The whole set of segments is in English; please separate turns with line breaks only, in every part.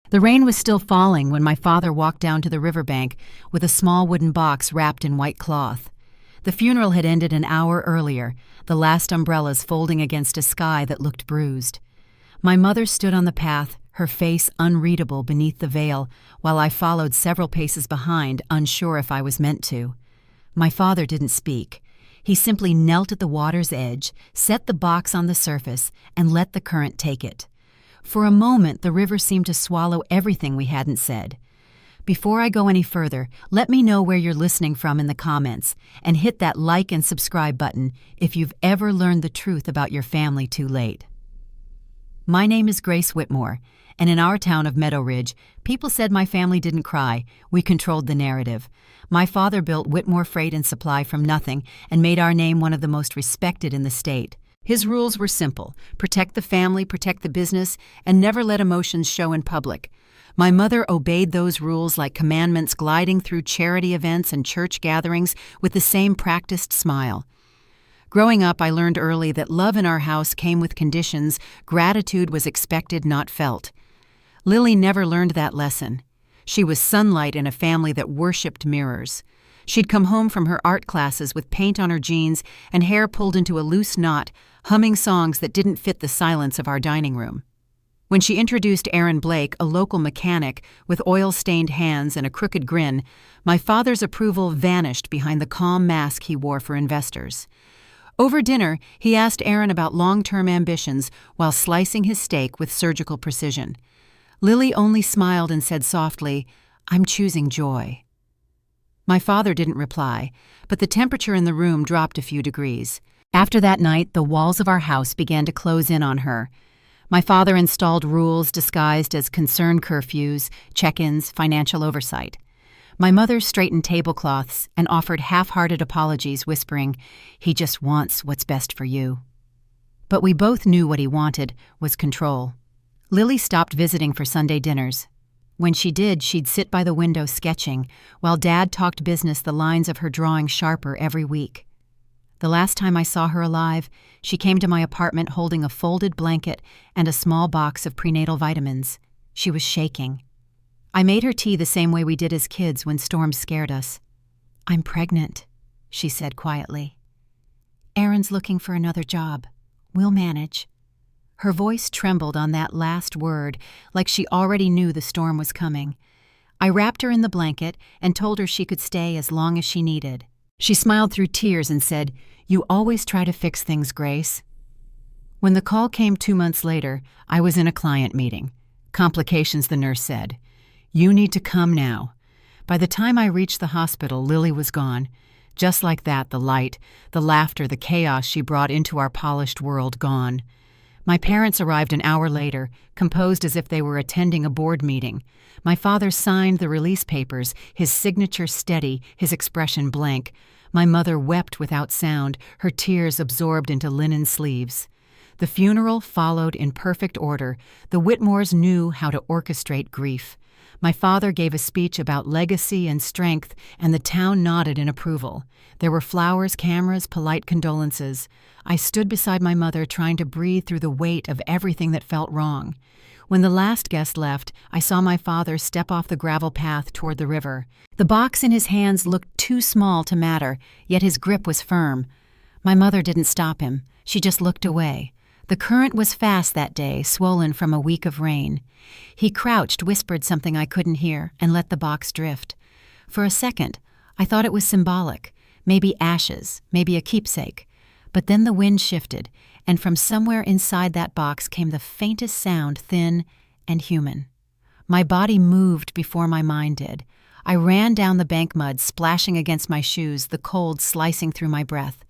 The rain was still falling when my father walked down to the riverbank with a small wooden box wrapped in white cloth. The funeral had ended an hour earlier, the last umbrellas folding against a sky that looked bruised. My mother stood on the path, her face unreadable beneath the veil, while I followed several paces behind, unsure if I was meant to. My father didn't speak. He simply knelt at the water's edge, set the box on the surface, and let the current take it. For a moment, the river seemed to swallow everything we hadn't said. Before I go any further, let me know where you're listening from in the comments, and hit that like and subscribe button if you've ever learned the truth about your family too late. My name is Grace Whitmore, and in our town of Meadow Ridge, people said my family didn't cry. We controlled the narrative. My father built Whitmore Freight and Supply from nothing and made our name one of the most respected in the state. His rules were simple: protect the family, protect the business, and never let emotions show in public. My mother obeyed those rules like commandments, gliding through charity events and church gatherings with the same practiced smile. Growing up, I learned early that love in our house came with conditions. Gratitude was expected, not felt. Lily never learned that lesson. She was sunlight in a family that worshipped mirrors. She'd come home from her art classes with paint on her jeans and hair pulled into a loose knot, humming songs that didn't fit the silence of our dining room. When she introduced Aaron Blake, a local mechanic with oil-stained hands and a crooked grin, my father's approval vanished behind the calm mask he wore for investors. Over dinner, he asked Aaron about long-term ambitions while slicing his steak with surgical precision. Lily only smiled and said softly, "I'm choosing joy." My father didn't reply, but the temperature in the room dropped a few degrees. After that night, the walls of our house began to close in on her. My father installed rules disguised as concern curfews, check-ins, financial oversight. My mother straightened tablecloths and offered half-hearted apologies, whispering, "He just wants what's best for you." But we both knew what he wanted was control. Lily stopped visiting for Sunday dinners. When she did, she'd sit by the window sketching, while Dad talked business, the lines of her drawing sharper every week. The last time I saw her alive, she came to my apartment holding a folded blanket and a small box of prenatal vitamins. She was shaking. I made her tea the same way we did as kids when storms scared us. "I'm pregnant," she said quietly. "Aaron's looking for another job. We'll manage." Her voice trembled on that last word, like she already knew the storm was coming. I wrapped her in the blanket and told her she could stay as long as she needed. She smiled through tears and said, "You always try to fix things, Grace." When the call came 2 months later, I was in a client meeting. "Complications," the nurse said. "You need to come now." By the time I reached the hospital, Lily was gone. Just like that, the light, the laughter, the chaos she brought into our polished world gone. My parents arrived an hour later, composed as if they were attending a board meeting. My father signed the release papers, his signature steady, his expression blank. My mother wept without sound, her tears absorbed into linen sleeves. The funeral followed in perfect order. The Whitmores knew how to orchestrate grief. My father gave a speech about legacy and strength, and the town nodded in approval. There were flowers, cameras, polite condolences. I stood beside my mother, trying to breathe through the weight of everything that felt wrong. When the last guest left, I saw my father step off the gravel path toward the river. The box in his hands looked too small to matter, yet his grip was firm. My mother didn't stop him. She just looked away. The current was fast that day, swollen from a week of rain. He crouched, whispered something I couldn't hear, and let the box drift. For a second, I thought it was symbolic, maybe ashes, maybe a keepsake. But then the wind shifted, and from somewhere inside that box came the faintest sound, thin and human. My body moved before my mind did. I ran down the bank mud, splashing against my shoes, the cold slicing through my breath.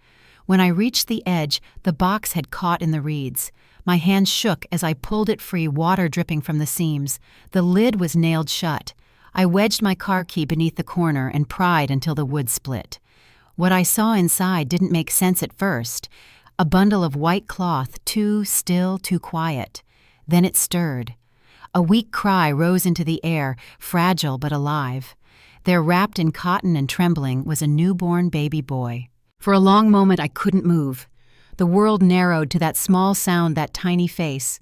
When I reached the edge, the box had caught in the reeds. My hand shook as I pulled it free, water dripping from the seams. The lid was nailed shut. I wedged my car key beneath the corner and pried until the wood split. What I saw inside didn't make sense at first. A bundle of white cloth, too still, too quiet. Then it stirred. A weak cry rose into the air, fragile but alive. There, wrapped in cotton and trembling, was a newborn baby boy. For a long moment I couldn't move. The world narrowed to that small sound, that tiny face.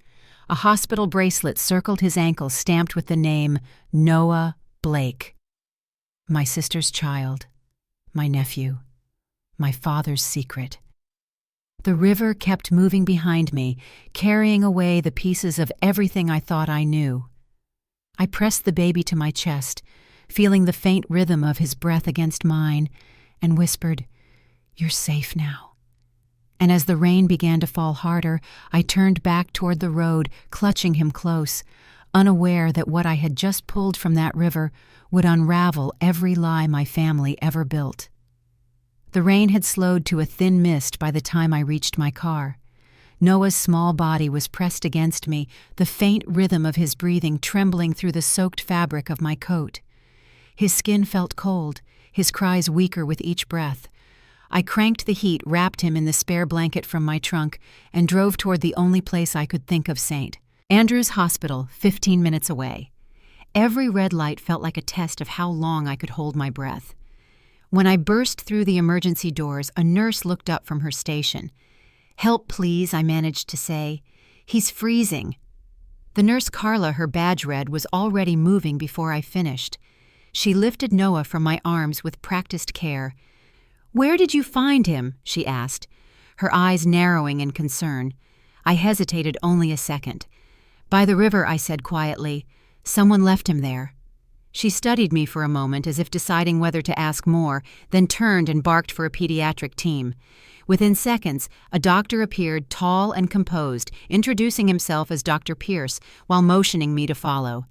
A hospital bracelet circled his ankle stamped with the name Noah Blake. My sister's child, my nephew, my father's secret. The river kept moving behind me, carrying away the pieces of everything I thought I knew. I pressed the baby to my chest, feeling the faint rhythm of his breath against mine, and whispered, "You're safe now." And as the rain began to fall harder, I turned back toward the road, clutching him close, unaware that what I had just pulled from that river would unravel every lie my family ever built. The rain had slowed to a thin mist by the time I reached my car. Noah's small body was pressed against me, the faint rhythm of his breathing trembling through the soaked fabric of my coat. His skin felt cold, his cries weaker with each breath. I cranked the heat, wrapped him in the spare blanket from my trunk, and drove toward the only place I could think of, St. Andrew's Hospital, 15 minutes away. Every red light felt like a test of how long I could hold my breath. When I burst through the emergency doors, a nurse looked up from her station. "Help, please," I managed to say. "He's freezing." The nurse Carla, her badge red, was already moving before I finished. She lifted Noah from my arms with practiced care. "Where did you find him?" she asked, her eyes narrowing in concern. I hesitated only a second. "By the river," I said quietly. "Someone left him there." She studied me for a moment as if deciding whether to ask more, then turned and barked for a pediatric team. Within seconds, a doctor appeared, tall and composed, introducing himself as Dr. Pierce while motioning me to follow.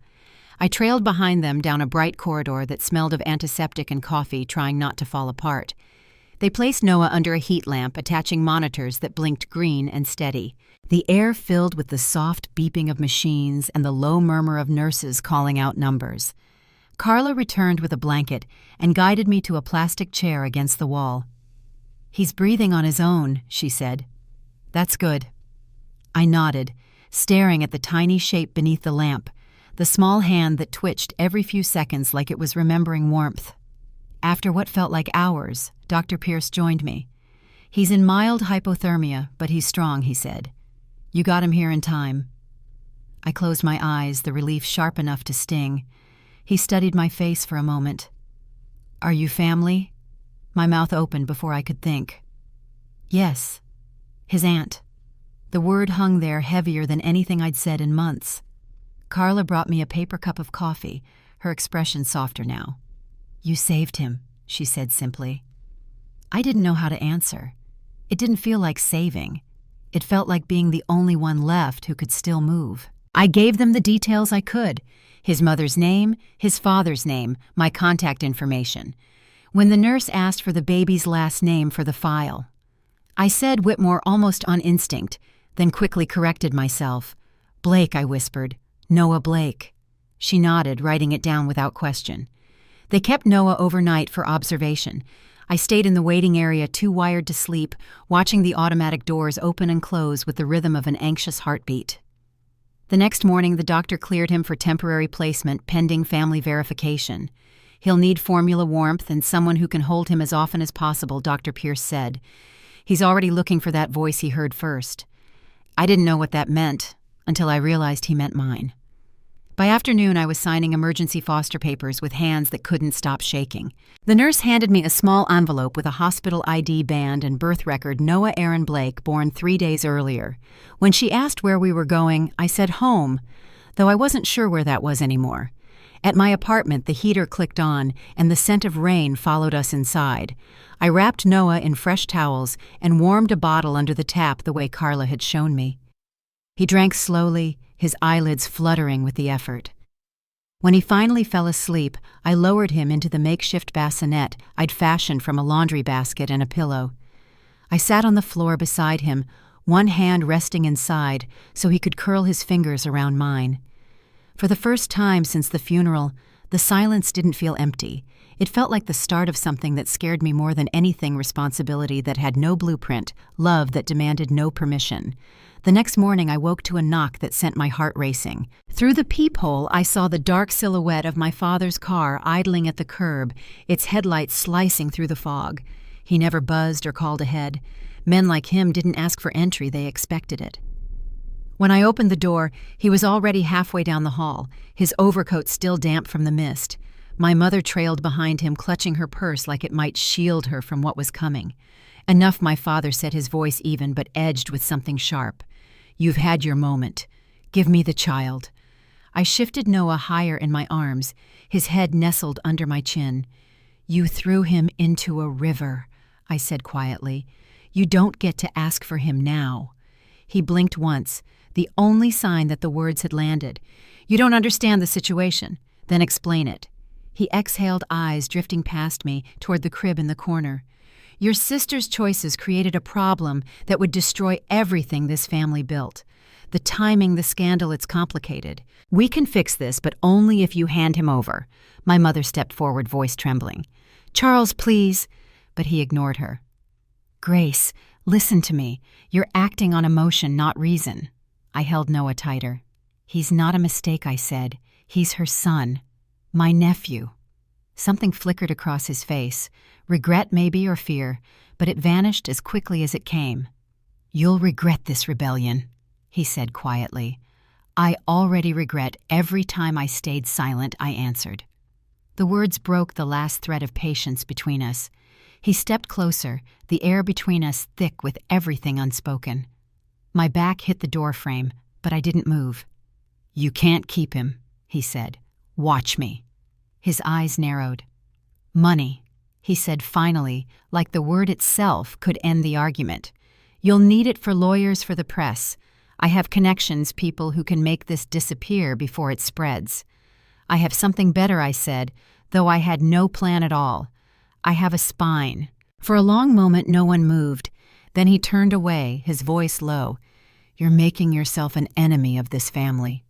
I trailed behind them down a bright corridor that smelled of antiseptic and coffee, trying not to fall apart. They placed Noah under a heat lamp, attaching monitors that blinked green and steady. The air filled with the soft beeping of machines and the low murmur of nurses calling out numbers. Carla returned with a blanket and guided me to a plastic chair against the wall. "He's breathing on his own," she said. "That's good." I nodded, staring at the tiny shape beneath the lamp, the small hand that twitched every few seconds like it was remembering warmth. After what felt like hours, Dr. Pierce joined me. "He's in mild hypothermia, but he's strong," he said. "You got him here in time." I closed my eyes, the relief sharp enough to sting. He studied my face for a moment. "Are you family?" My mouth opened before I could think. "Yes." His aunt. The word hung there heavier than anything I'd said in months. Carla brought me a paper cup of coffee, her expression softer now. "You saved him," she said simply. I didn't know how to answer. It didn't feel like saving. It felt like being the only one left who could still move. I gave them the details I could. His mother's name, his father's name, my contact information. When the nurse asked for the baby's last name for the file, I said Whitmore almost on instinct, then quickly corrected myself. "Blake," I whispered. "Noah Blake." She nodded, writing it down without question. They kept Noah overnight for observation. I stayed in the waiting area, too wired to sleep, watching the automatic doors open and close with the rhythm of an anxious heartbeat. The next morning, the doctor cleared him for temporary placement pending family verification. "He'll need formula warmth and someone who can hold him as often as possible," Dr. Pierce said. "He's already looking for that voice he heard first." I didn't know what that meant until I realized he meant mine. By afternoon, I was signing emergency foster papers with hands that couldn't stop shaking. The nurse handed me a small envelope with a hospital ID band and birth record Noah Aaron Blake, born 3 days earlier. When she asked where we were going, I said home, though I wasn't sure where that was anymore. At my apartment, the heater clicked on, and the scent of rain followed us inside. I wrapped Noah in fresh towels and warmed a bottle under the tap the way Carla had shown me. He drank slowly, his eyelids fluttering with the effort. When he finally fell asleep, I lowered him into the makeshift bassinet I'd fashioned from a laundry basket and a pillow. I sat on the floor beside him, one hand resting inside so he could curl his fingers around mine. For the first time since the funeral, the silence didn't feel empty. It felt like the start of something that scared me more than anything: responsibility that had no blueprint, love that demanded no permission. The next morning I woke to a knock that sent my heart racing. Through the peephole I saw the dark silhouette of my father's car idling at the curb, its headlights slicing through the fog. He never buzzed or called ahead. Men like him didn't ask for entry, they expected it. When I opened the door, he was already halfway down the hall, his overcoat still damp from the mist. My mother trailed behind him, clutching her purse like it might shield her from what was coming. Enough, my father said, his voice even but edged with something sharp. You've had your moment. Give me the child. I shifted Noah higher in my arms, his head nestled under my chin. You threw him into a river, I said quietly. You don't get to ask for him now. He blinked once, the only sign that the words had landed. You don't understand the situation. Then explain it. He exhaled, eyes drifting past me toward the crib in the corner. Your sister's choices created a problem that would destroy everything this family built. The timing, the scandal, it's complicated. We can fix this, but only if you hand him over. My mother stepped forward, voice trembling. Charles, please. But he ignored her. Grace, listen to me. You're acting on emotion, not reason. I held Noah tighter. He's not a mistake, I said. He's her son. My nephew. Something flickered across his face, regret maybe or fear, but it vanished as quickly as it came. You'll regret this rebellion, he said quietly. I already regret every time I stayed silent, I answered. The words broke the last thread of patience between us. He stepped closer, the air between us thick with everything unspoken. My back hit the door frame, but I didn't move. You can't keep him, he said. Watch me. His eyes narrowed. Money, he said finally, like the word itself could end the argument. You'll need it for lawyers, for the press. I have connections, people who can make this disappear before it spreads. I have something better, I said, though I had no plan at all. I have a spine. For a long moment no one moved. Then he turned away, his voice low. You're making yourself an enemy of this family.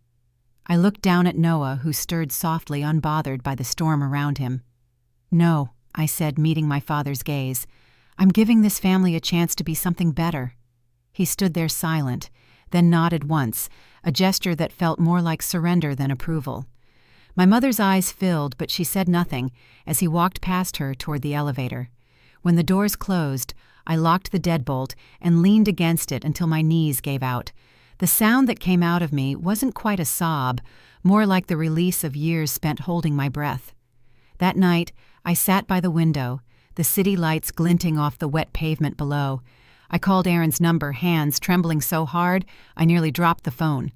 I looked down at Noah, who stirred softly, unbothered by the storm around him. No, I said, meeting my father's gaze. I'm giving this family a chance to be something better. He stood there silent, then nodded once, a gesture that felt more like surrender than approval. My mother's eyes filled, but she said nothing as he walked past her toward the elevator. When the doors closed, I locked the deadbolt and leaned against it until my knees gave out. The sound that came out of me wasn't quite a sob, more like the release of years spent holding my breath. That night, I sat by the window, the city lights glinting off the wet pavement below. I called Aaron's number, hands trembling so hard I nearly dropped the phone.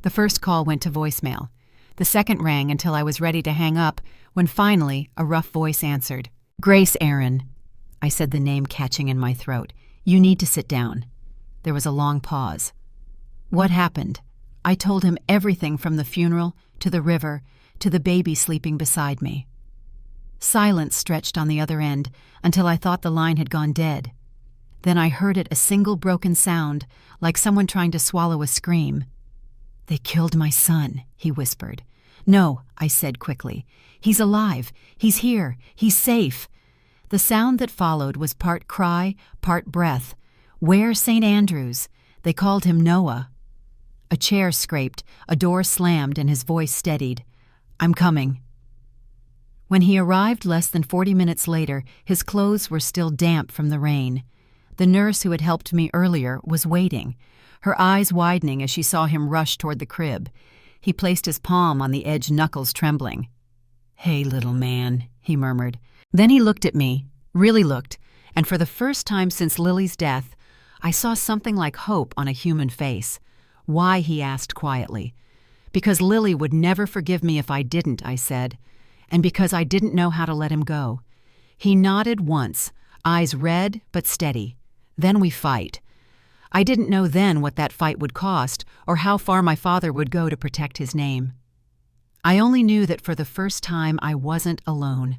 The first call went to voicemail. The second rang until I was ready to hang up, when finally a rough voice answered. Grace, Aaron. I said, the name catching in my throat. You need to sit down. There was a long pause. What happened? I told him everything from the funeral, to the river, to the baby sleeping beside me. Silence stretched on the other end until I thought the line had gone dead. Then I heard it, a single broken sound, like someone trying to swallow a scream. They killed my son, he whispered. No, I said quickly. He's alive. He's here. He's safe. The sound that followed was part cry, part breath. Where St. Andrews? They called him Noah. A chair scraped, a door slammed, and his voice steadied. I'm coming. When he arrived less than 40 minutes later, his clothes were still damp from the rain. The nurse who had helped me earlier was waiting, her eyes widening as she saw him rush toward the crib. He placed his palm on the edge, knuckles trembling. Hey, little man, he murmured. Then he looked at me, really looked, and for the first time since Lily's death, I saw something like hope on a human face. Why, he asked quietly. Because Lily would never forgive me if I didn't, I said, and because I didn't know how to let him go. He nodded once, eyes red but steady. Then we fight. I didn't know then what that fight would cost or how far my father would go to protect his name. I only knew that for the first time I wasn't alone.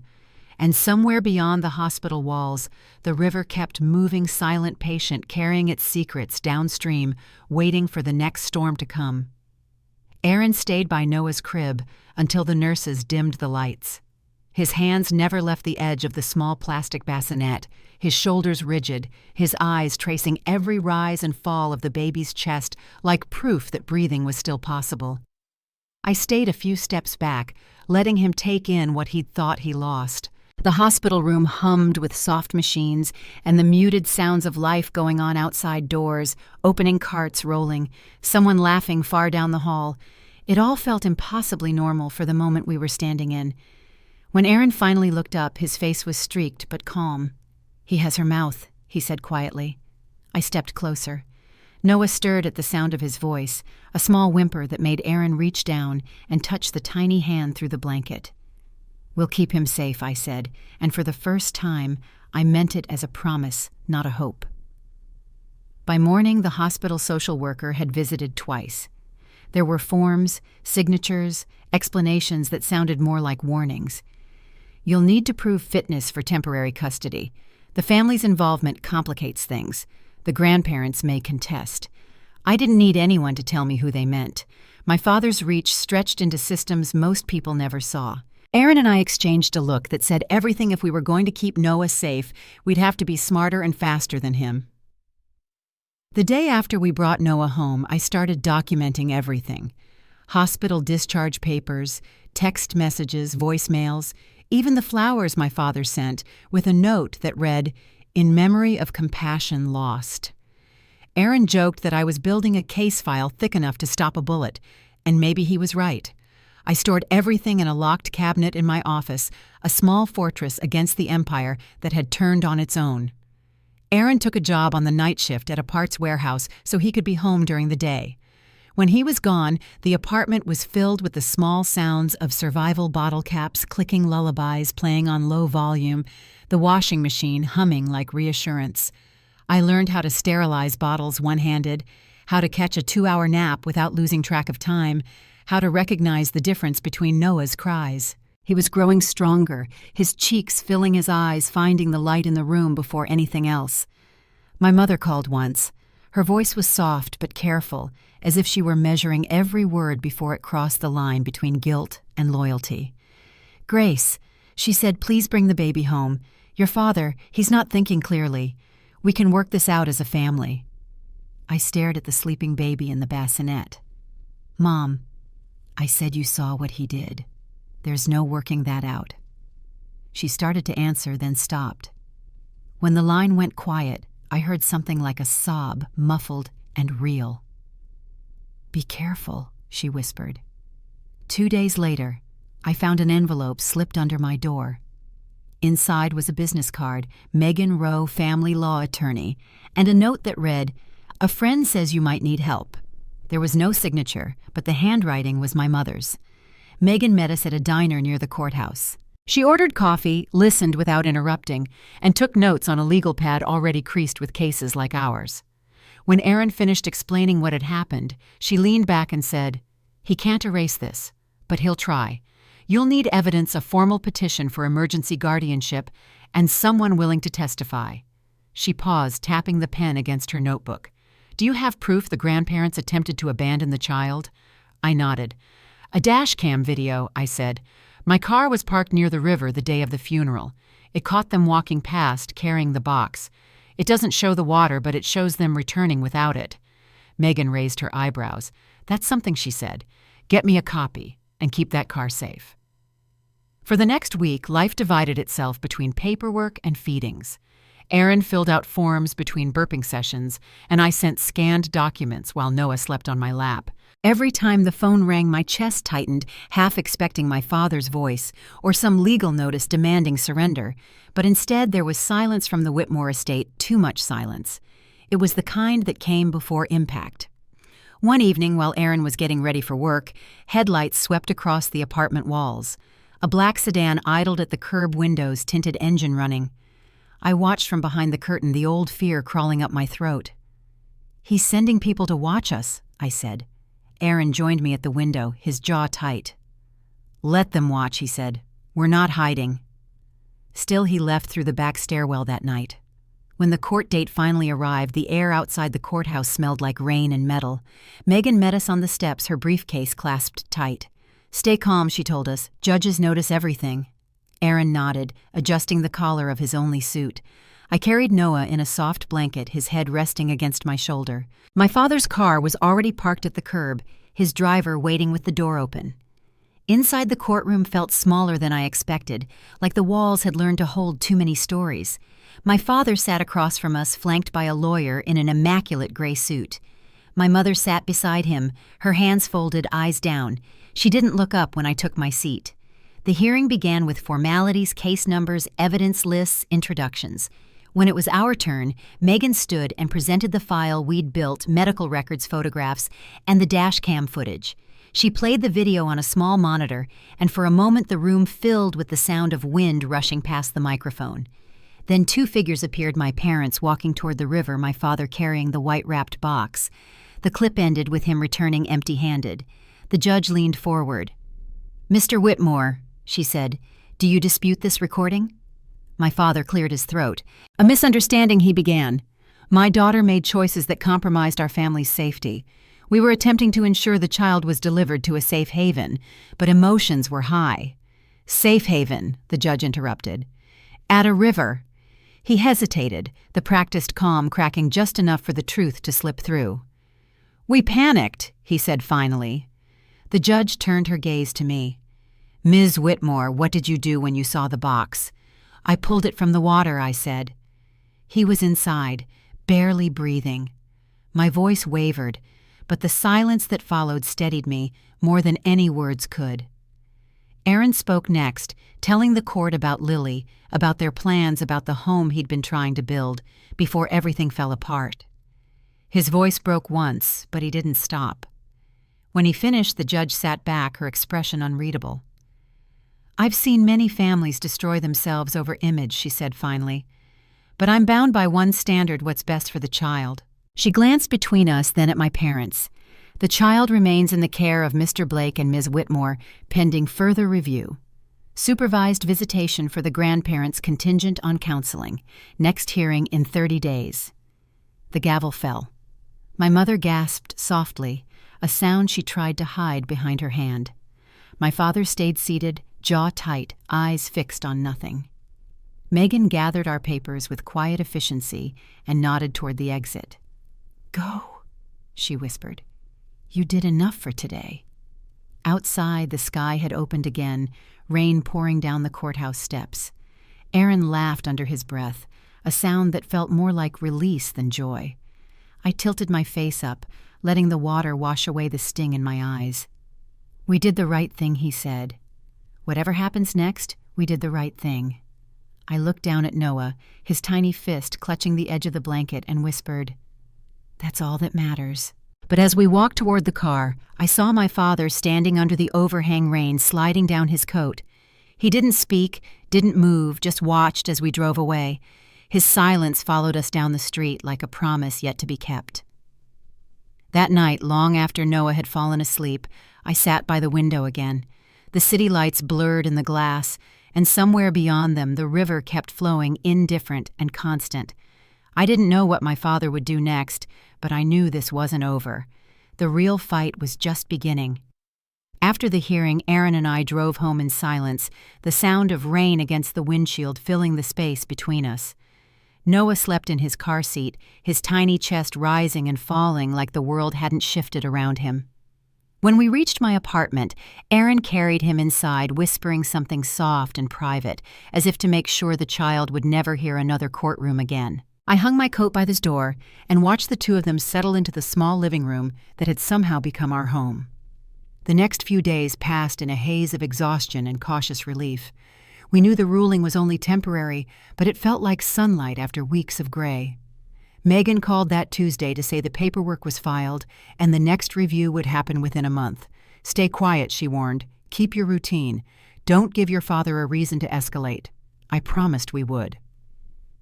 And somewhere beyond the hospital walls, the river kept moving, silent, patient, carrying its secrets downstream, waiting for the next storm to come. Aaron stayed by Noah's crib until the nurses dimmed the lights. His hands never left the edge of the small plastic bassinet, his shoulders rigid, his eyes tracing every rise and fall of the baby's chest like proof that breathing was still possible. I stayed a few steps back, letting him take in what he'd thought he lost. The hospital room hummed with soft machines and the muted sounds of life going on outside doors, opening carts rolling, someone laughing far down the hall. It all felt impossibly normal for the moment we were standing in. When Aaron finally looked up, his face was streaked but calm. "He has her mouth," he said quietly. I stepped closer. Noah stirred at the sound of his voice, a small whimper that made Aaron reach down and touch the tiny hand through the blanket. "We'll keep him safe," I said, and for the first time, I meant it as a promise, not a hope. By morning, the hospital social worker had visited twice. There were forms, signatures, explanations that sounded more like warnings. "You'll need to prove fitness for temporary custody. The family's involvement complicates things. The grandparents may contest." I didn't need anyone to tell me who they meant. My father's reach stretched into systems most people never saw. Aaron and I exchanged a look that said everything if we were going to keep Noah safe, we'd have to be smarter and faster than him. The day after we brought Noah home, I started documenting everything. Hospital discharge papers, text messages, voicemails, even the flowers my father sent, with a note that read, "In memory of compassion lost." Aaron joked that I was building a case file thick enough to stop a bullet, and maybe he was right. I stored everything in a locked cabinet in my office, a small fortress against the empire that had turned on its own. Aaron took a job on the night shift at a parts warehouse so he could be home during the day. When he was gone, the apartment was filled with the small sounds of survival bottle caps clicking lullabies playing on low volume, the washing machine humming like reassurance. I learned how to sterilize bottles one-handed, how to catch a 2-hour nap without losing track of time, how to recognize the difference between Noah's cries. He was growing stronger, his cheeks filling his eyes, finding the light in the room before anything else. My mother called once. Her voice was soft but careful, as if she were measuring every word before it crossed the line between guilt and loyalty. "Grace," she said, "please bring the baby home. Your father, he's not thinking clearly. We can work this out as a family." I stared at the sleeping baby in the bassinet. "Mom, I said you saw what he did. There's no working that out." She started to answer, then stopped. When the line went quiet, I heard something like a sob, muffled and real. "Be careful," she whispered. 2 days later, I found an envelope slipped under my door. Inside was a business card, Megan Rowe, family law attorney, and a note that read, "A friend says you might need help." There was no signature, but the handwriting was my mother's. Megan met us at a diner near the courthouse. She ordered coffee, listened without interrupting, and took notes on a legal pad already creased with cases like ours. When Aaron finished explaining what had happened, she leaned back and said, "He can't erase this, but he'll try. You'll need evidence, a formal petition for emergency guardianship, and someone willing to testify." She paused, tapping the pen against her notebook. "Do you have proof the grandparents attempted to abandon the child?" I nodded. "A dash cam video," I said. "My car was parked near the river the day of the funeral. It caught them walking past, carrying the box. It doesn't show the water, but it shows them returning without it." Megan raised her eyebrows. "That's something," she said. "Get me a copy, and keep that car safe." For the next week, life divided itself between paperwork and feedings. Aaron filled out forms between burping sessions, and I sent scanned documents while Noah slept on my lap. Every time the phone rang, my chest tightened, half expecting my father's voice or some legal notice demanding surrender. But instead, there was silence from the Whitmore estate, too much silence. It was the kind that came before impact. One evening, while Aaron was getting ready for work, headlights swept across the apartment walls. A black sedan idled at the curb windows, tinted engine running. I watched from behind the curtain, the old fear crawling up my throat. "He's sending people to watch us," I said. Aaron joined me at the window, his jaw tight. "Let them watch," he said. "We're not hiding." Still, he left through the back stairwell that night. When the court date finally arrived, the air outside the courthouse smelled like rain and metal. Megan met us on the steps, her briefcase clasped tight. "Stay calm," she told us. "Judges notice everything." Aaron nodded, adjusting the collar of his only suit. I carried Noah in a soft blanket, his head resting against my shoulder. My father's car was already parked at the curb, his driver waiting with the door open. Inside the courtroom felt smaller than I expected, like the walls had learned to hold too many stories. My father sat across from us, flanked by a lawyer in an immaculate gray suit. My mother sat beside him, her hands folded, eyes down. She didn't look up when I took my seat. The hearing began with formalities, case numbers, evidence lists, introductions. When it was our turn, Megan stood and presented the file we'd built, medical records, photographs, and the dash cam footage. She played the video on a small monitor, and for a moment the room filled with the sound of wind rushing past the microphone. Then two figures appeared, my parents walking toward the river, my father carrying the white-wrapped box. The clip ended with him returning empty-handed. The judge leaned forward. "Mr. Whitmore," she said, "do you dispute this recording?" My father cleared his throat. "A misunderstanding," he began. "My daughter made choices that compromised our family's safety. We were attempting to ensure the child was delivered to a safe haven, but emotions were high." "Safe haven," the judge interrupted. "At a river." He hesitated, the practiced calm cracking just enough for the truth to slip through. "We panicked," he said finally. The judge turned her gaze to me. "Ms. Whitmore, what did you do when you saw the box?" "I pulled it from the water," I said. He was inside, barely breathing. My voice wavered, but the silence that followed steadied me more than any words could. Aaron spoke next, telling the court about Lily, about their plans, about the home he'd been trying to build, before everything fell apart. His voice broke once, but he didn't stop. When he finished, the judge sat back, her expression unreadable. "I've seen many families destroy themselves over image," she said finally. "But I'm bound by one standard: what's best for the child." She glanced between us, then at my parents. "The child remains in the care of Mr. Blake and Ms. Whitmore, pending further review. Supervised visitation for the grandparents contingent on counseling. Next hearing in 30 days. The gavel fell. My mother gasped softly, a sound she tried to hide behind her hand. My father stayed seated, jaw tight, eyes fixed on nothing. Megan gathered our papers with quiet efficiency and nodded toward the exit. "Go," she whispered. "You did enough for today." Outside, the sky had opened again, rain pouring down the courthouse steps. Aaron laughed under his breath, a sound that felt more like release than joy. I tilted my face up, letting the water wash away the sting in my eyes. "We did the right thing," he said. "Whatever happens next, we did the right thing." I looked down at Noah, his tiny fist clutching the edge of the blanket, and whispered, "That's all that matters." But as we walked toward the car, I saw my father standing under the overhang rain, sliding down his coat. He didn't speak, didn't move, just watched as we drove away. His silence followed us down the street like a promise yet to be kept. That night, long after Noah had fallen asleep, I sat by the window again. The city lights blurred in the glass, and somewhere beyond them the river kept flowing, indifferent and constant. I didn't know what my father would do next, but I knew this wasn't over. The real fight was just beginning. After the hearing, Aaron and I drove home in silence, the sound of rain against the windshield filling the space between us. Noah slept in his car seat, his tiny chest rising and falling like the world hadn't shifted around him. When we reached my apartment, Aaron carried him inside, whispering something soft and private, as if to make sure the child would never hear another courtroom again. I hung my coat by his door and watched the two of them settle into the small living room that had somehow become our home. The next few days passed in a haze of exhaustion and cautious relief. We knew the ruling was only temporary, but it felt like sunlight after weeks of gray. Megan called that Tuesday to say the paperwork was filed and the next review would happen within a month. "Stay quiet," she warned. "Keep your routine. Don't give your father a reason to escalate." I promised we would.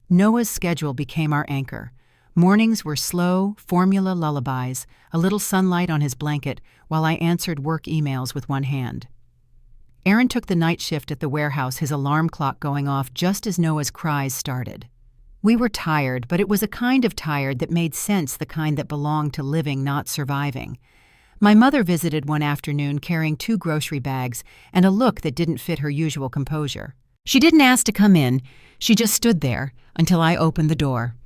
Noah's schedule became our anchor. Mornings were slow, formula lullabies, a little sunlight on his blanket while I answered work emails with one hand. Aaron took the night shift at the warehouse, his alarm clock going off just as Noah's cries started. We were tired, but it was a kind of tired that made sense, the kind that belonged to living, not surviving. My mother visited one afternoon carrying 2 grocery bags and a look that didn't fit her usual composure. She didn't ask to come in. She just stood there until I opened the door.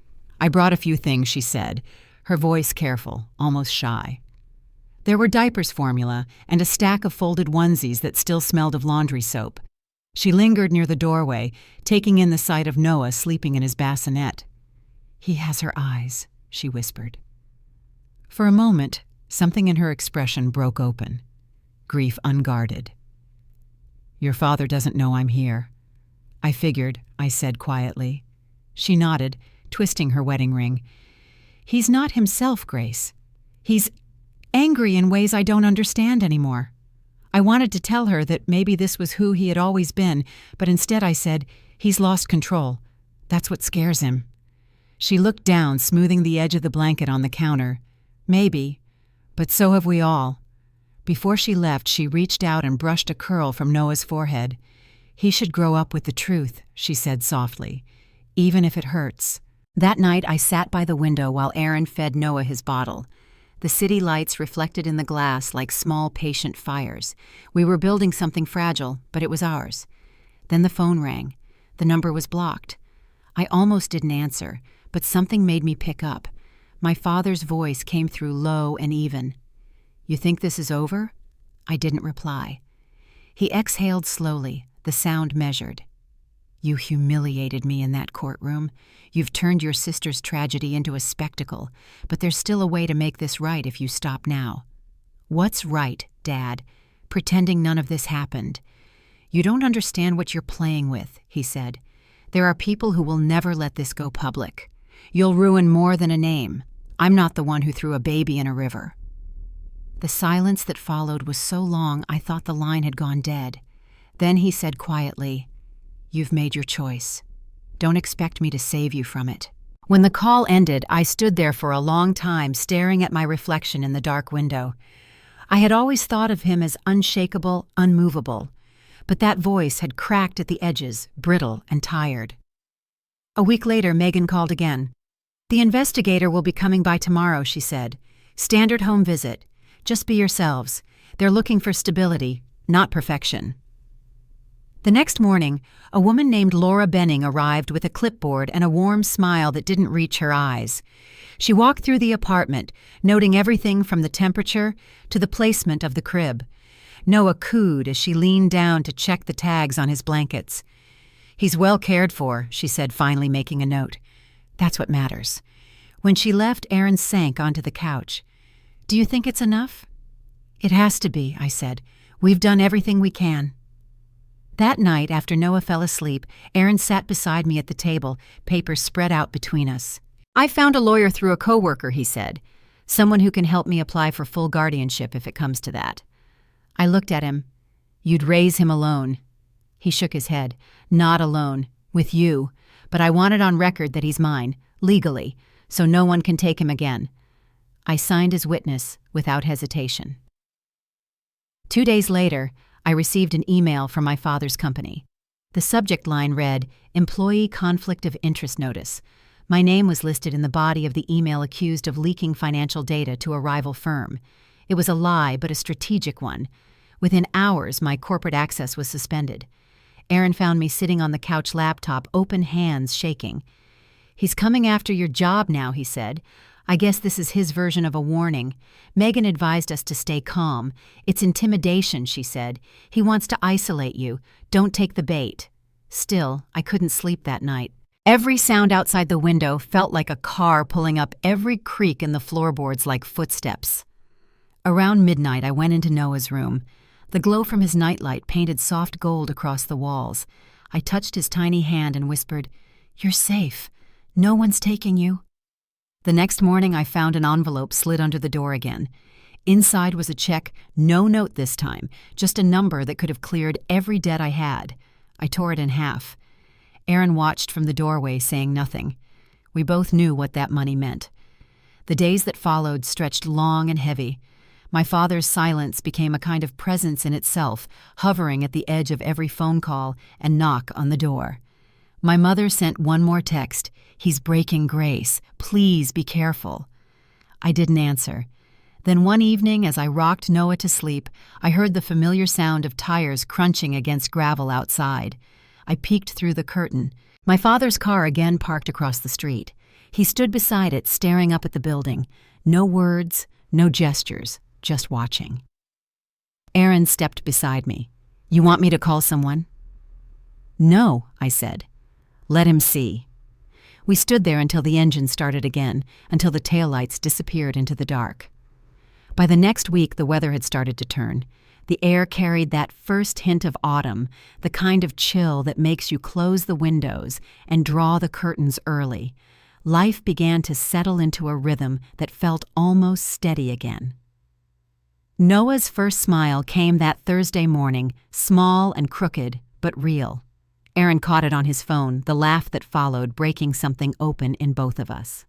"I brought a few things," she said, her voice careful, almost shy. There were diapers formula and a stack of folded onesies that still smelled of laundry soap. She lingered near the doorway, taking in the sight of Noah sleeping in his bassinet. "He has her eyes," she whispered. For a moment, something in her expression broke open. Grief unguarded. "Your father doesn't know I'm here." "I figured," I said quietly. She nodded, twisting her wedding ring. "He's not himself, Grace. He's angry in ways I don't understand anymore." I wanted to tell her that maybe this was who he had always been, but instead I said, "He's lost control. That's what scares him." She looked down, smoothing the edge of the blanket on the counter. "Maybe, but so have we all." Before she left, she reached out and brushed a curl from Noah's forehead. "He should grow up with the truth," she said softly, "even if it hurts." That night I sat by the window while Aaron fed Noah his bottle. The city lights reflected in the glass like small, patient fires. We were building something fragile, but it was ours. Then the phone rang. The number was blocked. I almost didn't answer, but something made me pick up. My father's voice came through low and even. "You think this is over?" I didn't reply. He exhaled slowly, the sound measured. "You humiliated me in that courtroom. You've turned your sister's tragedy into a spectacle, but there's still a way to make this right if you stop now." "What's right, Dad? Pretending none of this happened." "You don't understand what you're playing with," he said. "There are people who will never let this go public. You'll ruin more than a name. I'm not the one who threw a baby in a river." The silence that followed was so long I thought the line had gone dead. Then he said quietly, "You've made your choice. Don't expect me to save you from it." When the call ended, I stood there for a long time staring at my reflection in the dark window. I had always thought of him as unshakable, unmovable, but that voice had cracked at the edges, brittle and tired. A week later, Megan called again. "The investigator will be coming by tomorrow," she said. "Standard home visit. Just be yourselves. They're looking for stability, not perfection." The next morning, a woman named Laura Benning arrived with a clipboard and a warm smile that didn't reach her eyes. She walked through the apartment, noting everything from the temperature to the placement of the crib. Noah cooed as she leaned down to check the tags on his blankets. "He's well cared for," she said, finally making a note. "That's what matters." When she left, Aaron sank onto the couch. "Do you think it's enough?" "It has to be," I said. "We've done everything we can." That night, after Noah fell asleep, Aaron sat beside me at the table, papers spread out between us. "I found a lawyer through a coworker," he said. "Someone who can help me apply for full guardianship if it comes to that." I looked at him. "You'd raise him alone." He shook his head. "Not alone. With you. But I want it on record that he's mine, legally, so no one can take him again." I signed as witness without hesitation. 2 days later, I received an email from my father's company. The subject line read, "Employee Conflict of Interest Notice." My name was listed in the body of the email accused of leaking financial data to a rival firm. It was a lie, but a strategic one. Within hours, my corporate access was suspended. Aaron found me sitting on the couch laptop, open hands shaking. "He's coming after your job now," he said. "I guess this is his version of a warning. Megan advised us to stay calm. It's intimidation," she said. "He wants to isolate you. Don't take the bait." Still, I couldn't sleep that night. Every sound outside the window felt like a car pulling up, every creak in the floorboards like footsteps. Around midnight, I went into Noah's room. The glow from his nightlight painted soft gold across the walls. I touched his tiny hand and whispered, "You're safe. No one's taking you." The next morning, I found an envelope slid under the door again. Inside was a check, no note this time, just a number that could have cleared every debt I had. I tore it in half. Aaron watched from the doorway, saying nothing. We both knew what that money meant. The days that followed stretched long and heavy. My father's silence became a kind of presence in itself, hovering at the edge of every phone call and knock on the door. My mother sent one more text. "He's breaking Grace. Please be careful." I didn't answer. Then one evening, as I rocked Noah to sleep, I heard the familiar sound of tires crunching against gravel outside. I peeked through the curtain. My father's car again parked across the street. He stood beside it, staring up at the building. No words, no gestures, just watching. Aaron stepped beside me. "You want me to call someone?" "No," I said. "Let him see." We stood there until the engine started again, until the taillights disappeared into the dark. By the next week, the weather had started to turn. The air carried that first hint of autumn, the kind of chill that makes you close the windows and draw the curtains early. Life began to settle into a rhythm that felt almost steady again. Noah's first smile came that Thursday morning, small and crooked, but real. Aaron caught it on his phone, the laugh that followed breaking something open in both of us.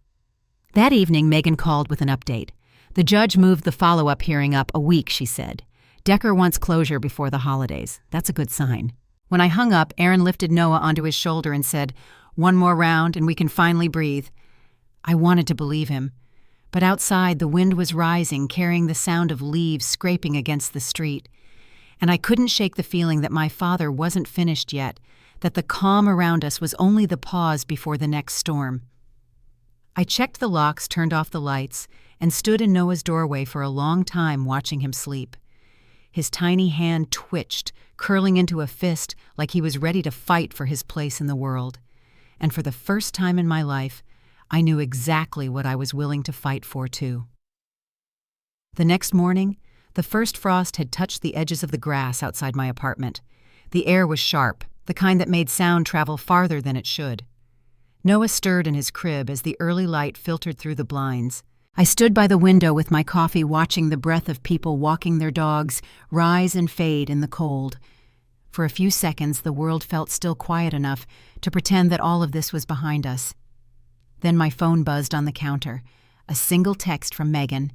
That evening, Megan called with an update. The judge moved the follow-up hearing up a week, she said. Decker wants closure before the holidays. That's a good sign. When I hung up, Aaron lifted Noah onto his shoulder and said, "One more round and we can finally breathe." I wanted to believe him. But outside, the wind was rising, carrying the sound of leaves scraping against the street. And I couldn't shake the feeling that my father wasn't finished yet, that the calm around us was only the pause before the next storm. I checked the locks, turned off the lights, and stood in Noah's doorway for a long time watching him sleep. His tiny hand twitched, curling into a fist like he was ready to fight for his place in the world. And for the first time in my life, I knew exactly what I was willing to fight for, too. The next morning, the first frost had touched the edges of the grass outside my apartment. The air was sharp, the kind that made sound travel farther than it should. Noah stirred in his crib as the early light filtered through the blinds. I stood by the window with my coffee watching the breath of people walking their dogs rise and fade in the cold. For a few seconds, the world felt still quiet enough to pretend that all of this was behind us. Then my phone buzzed on the counter. A single text from Megan.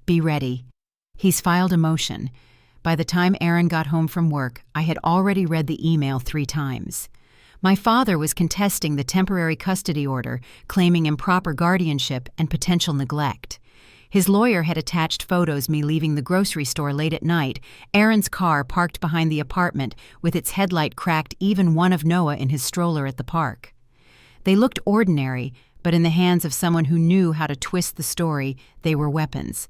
"Be ready. He's filed a motion." By the time Aaron got home from work, I had already read the email 3 times. My father was contesting the temporary custody order, claiming improper guardianship and potential neglect. His lawyer had attached photos me leaving the grocery store late at night, Aaron's car parked behind the apartment with its headlight cracked, even one of Noah in his stroller at the park. They looked ordinary, but in the hands of someone who knew how to twist the story, they were weapons.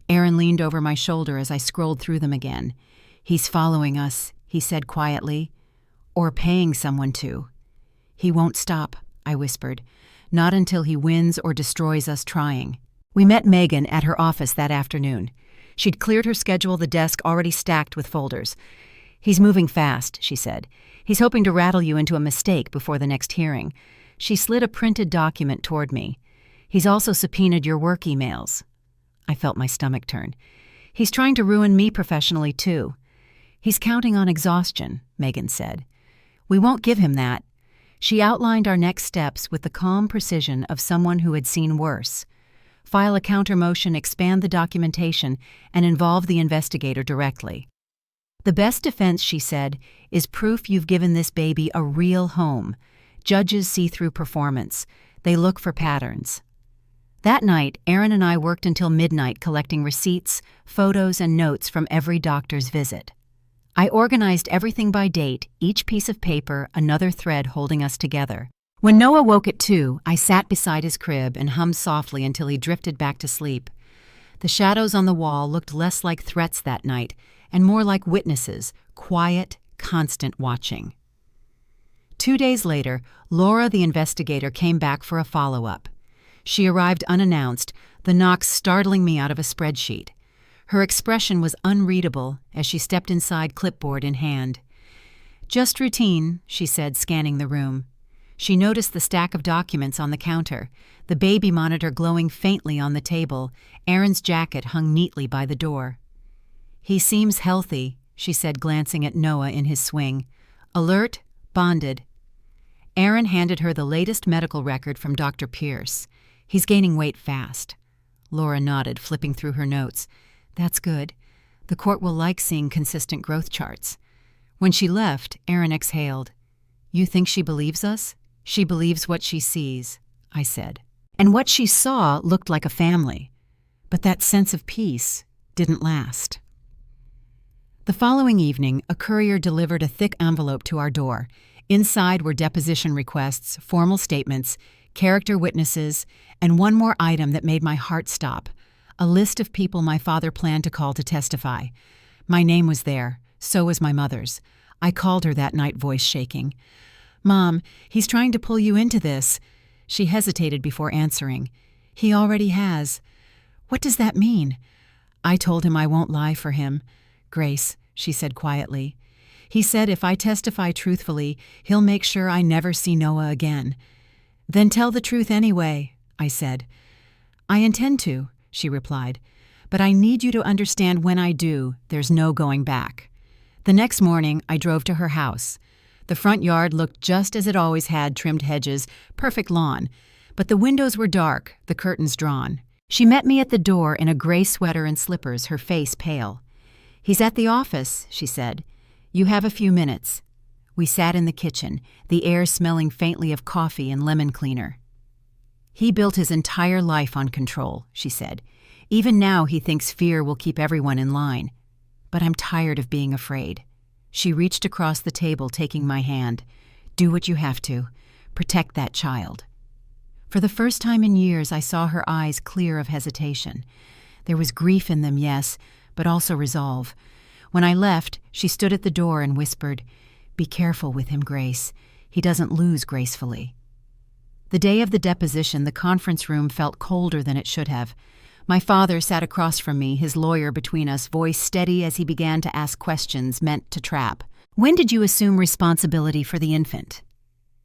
Aaron leaned over my shoulder as I scrolled through them again. "He's following us," he said quietly. "Or paying someone to." "He won't stop," I whispered. "Not until he wins or destroys us trying." We met Megan at her office that afternoon. She'd cleared her schedule, the desk already stacked with folders. "He's moving fast," she said. "He's hoping to rattle you into a mistake before the next hearing." She slid a printed document toward me. "He's also subpoenaed your work emails." I felt my stomach turn. "He's trying to ruin me professionally, too." "He's counting on exhaustion," Megan said. "We won't give him that." She outlined our next steps with the calm precision of someone who had seen worse. File a counter motion, expand the documentation, and involve the investigator directly. "The best defense," she said, "is proof you've given this baby a real home. Judges see through performance. They look for patterns." That night, Aaron and I worked until midnight collecting receipts, photos, and notes from every doctor's visit. I organized everything by date, each piece of paper another thread holding us together. When Noah woke at 2, I sat beside his crib and hummed softly until he drifted back to sleep. The shadows on the wall looked less like threats that night and more like witnesses, quiet, constant watching. 2 days later, Laura the investigator came back for a follow-up. She arrived unannounced, the knocks startling me out of a spreadsheet. Her expression was unreadable as she stepped inside, clipboard in hand. "Just routine," she said, scanning the room. She noticed the stack of documents on the counter, the baby monitor glowing faintly on the table, Aaron's jacket hung neatly by the door. "He seems healthy," she said, glancing at Noah in his swing. "Alert, bonded." Aaron handed her the latest medical record from Dr. Pierce. "He's gaining weight fast." Laura nodded, flipping through her notes. "That's good. The court will like seeing consistent growth charts." When she left, Aaron exhaled. "You think she believes us?" "She believes what she sees," I said. And what she saw looked like a family. But that sense of peace didn't last. The following evening, a courier delivered a thick envelope to our door. Inside were deposition requests, formal statements, character witnesses, and one more item that made my heart stop, a list of people my father planned to call to testify. My name was there, so was my mother's. I called her that night, voice shaking. "Mom, he's trying to pull you into this." She hesitated before answering. "He already has." "What does that mean?" I told him I won't lie for him. "Grace," she said quietly. "He said if I testify truthfully, he'll make sure I never see Noah again." "Then tell the truth anyway," I said. "I intend to," she replied. "But I need you to understand when I do, there's no going back." The next morning, I drove to her house. The front yard looked just as it always had, trimmed hedges, perfect lawn. But the windows were dark, the curtains drawn. She met me at the door in a gray sweater and slippers, her face pale. "He's at the office," she said. "You have a few minutes." We sat in the kitchen, the air smelling faintly of coffee and lemon cleaner. "He built his entire life on control," she said. "Even now he thinks fear will keep everyone in line. But I'm tired of being afraid." She reached across the table, taking my hand. "Do what you have to. Protect that child." For the first time in years, I saw her eyes clear of hesitation. There was grief in them, yes, but also resolve. When I left, she stood at the door and whispered, "Be careful with him, Grace. He doesn't lose gracefully." The day of the deposition, the conference room felt colder than it should have. My father sat across from me, his lawyer between us, voice steady as he began to ask questions meant to trap. "When did you assume responsibility for the infant?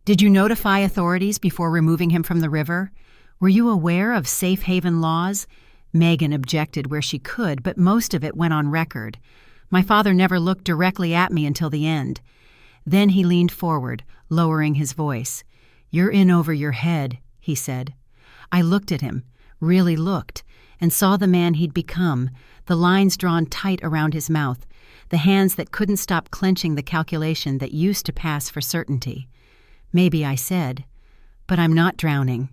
Did you notify authorities before removing him from the river? Were you aware of safe haven laws?" Megan objected where she could, but most of it went on record. My father never looked directly at me until the end. Then he leaned forward, lowering his voice. "You're in over your head," he said. I looked at him, really looked, and saw the man he'd become, the lines drawn tight around his mouth, the hands that couldn't stop clenching the calculation that used to pass for certainty. Maybe I said, "But I'm not drowning."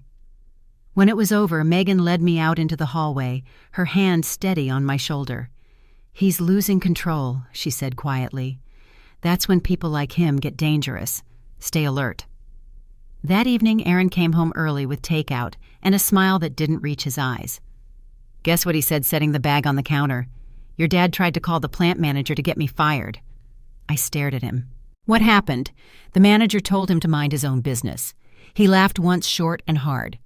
When it was over, Megan led me out into the hallway, her hand steady on my shoulder. "He's losing control," she said quietly. "That's when people like him get dangerous. Stay alert." That evening, Aaron came home early with takeout and a smile that didn't reach his eyes. "Guess what he said setting the bag on the counter? Your dad tried to call the plant manager to get me fired." I stared at him. "What happened?" The manager told him to mind his own business. He laughed once short and hard.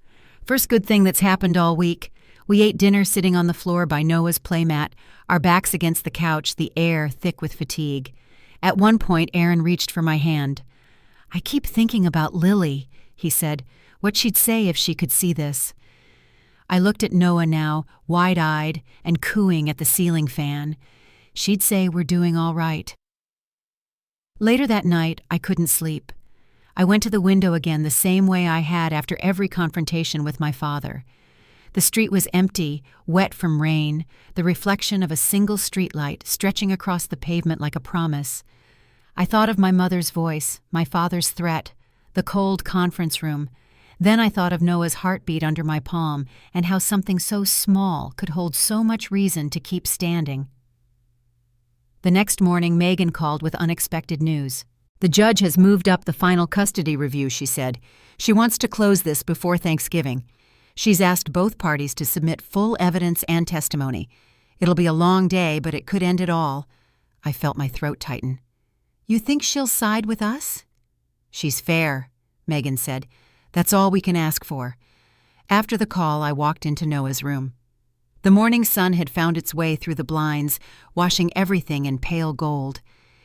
"First good thing that's happened all week. We ate dinner sitting on the floor by Noah's playmat, our backs against the couch, the air thick with fatigue. At one point, Aaron reached for my hand. "I keep thinking about Lily," he said, "what she'd say if she could see this." I looked at Noah now, wide-eyed and cooing at the ceiling fan. She'd say we're doing all right. Later that night, I couldn't sleep. I went to the window again the same way I had after every confrontation with my father. The street was empty, wet from rain, the reflection of a single streetlight stretching across the pavement like a promise. I thought of my mother's voice, my father's threat, the cold conference room. Then I thought of Noah's heartbeat under my palm and how something so small could hold so much reason to keep standing. The next morning, Megan called with unexpected news. "The judge has moved up the final custody review," she said. "She wants to close this before Thanksgiving. She's asked both parties to submit full evidence and testimony. It'll be a long day, but it could end it all." I felt my throat tighten. "You think she'll side with us?" "She's fair," Megan said. "That's all we can ask for." After the call, I walked into Noah's room. The morning sun had found its way through the blinds, washing everything in pale gold.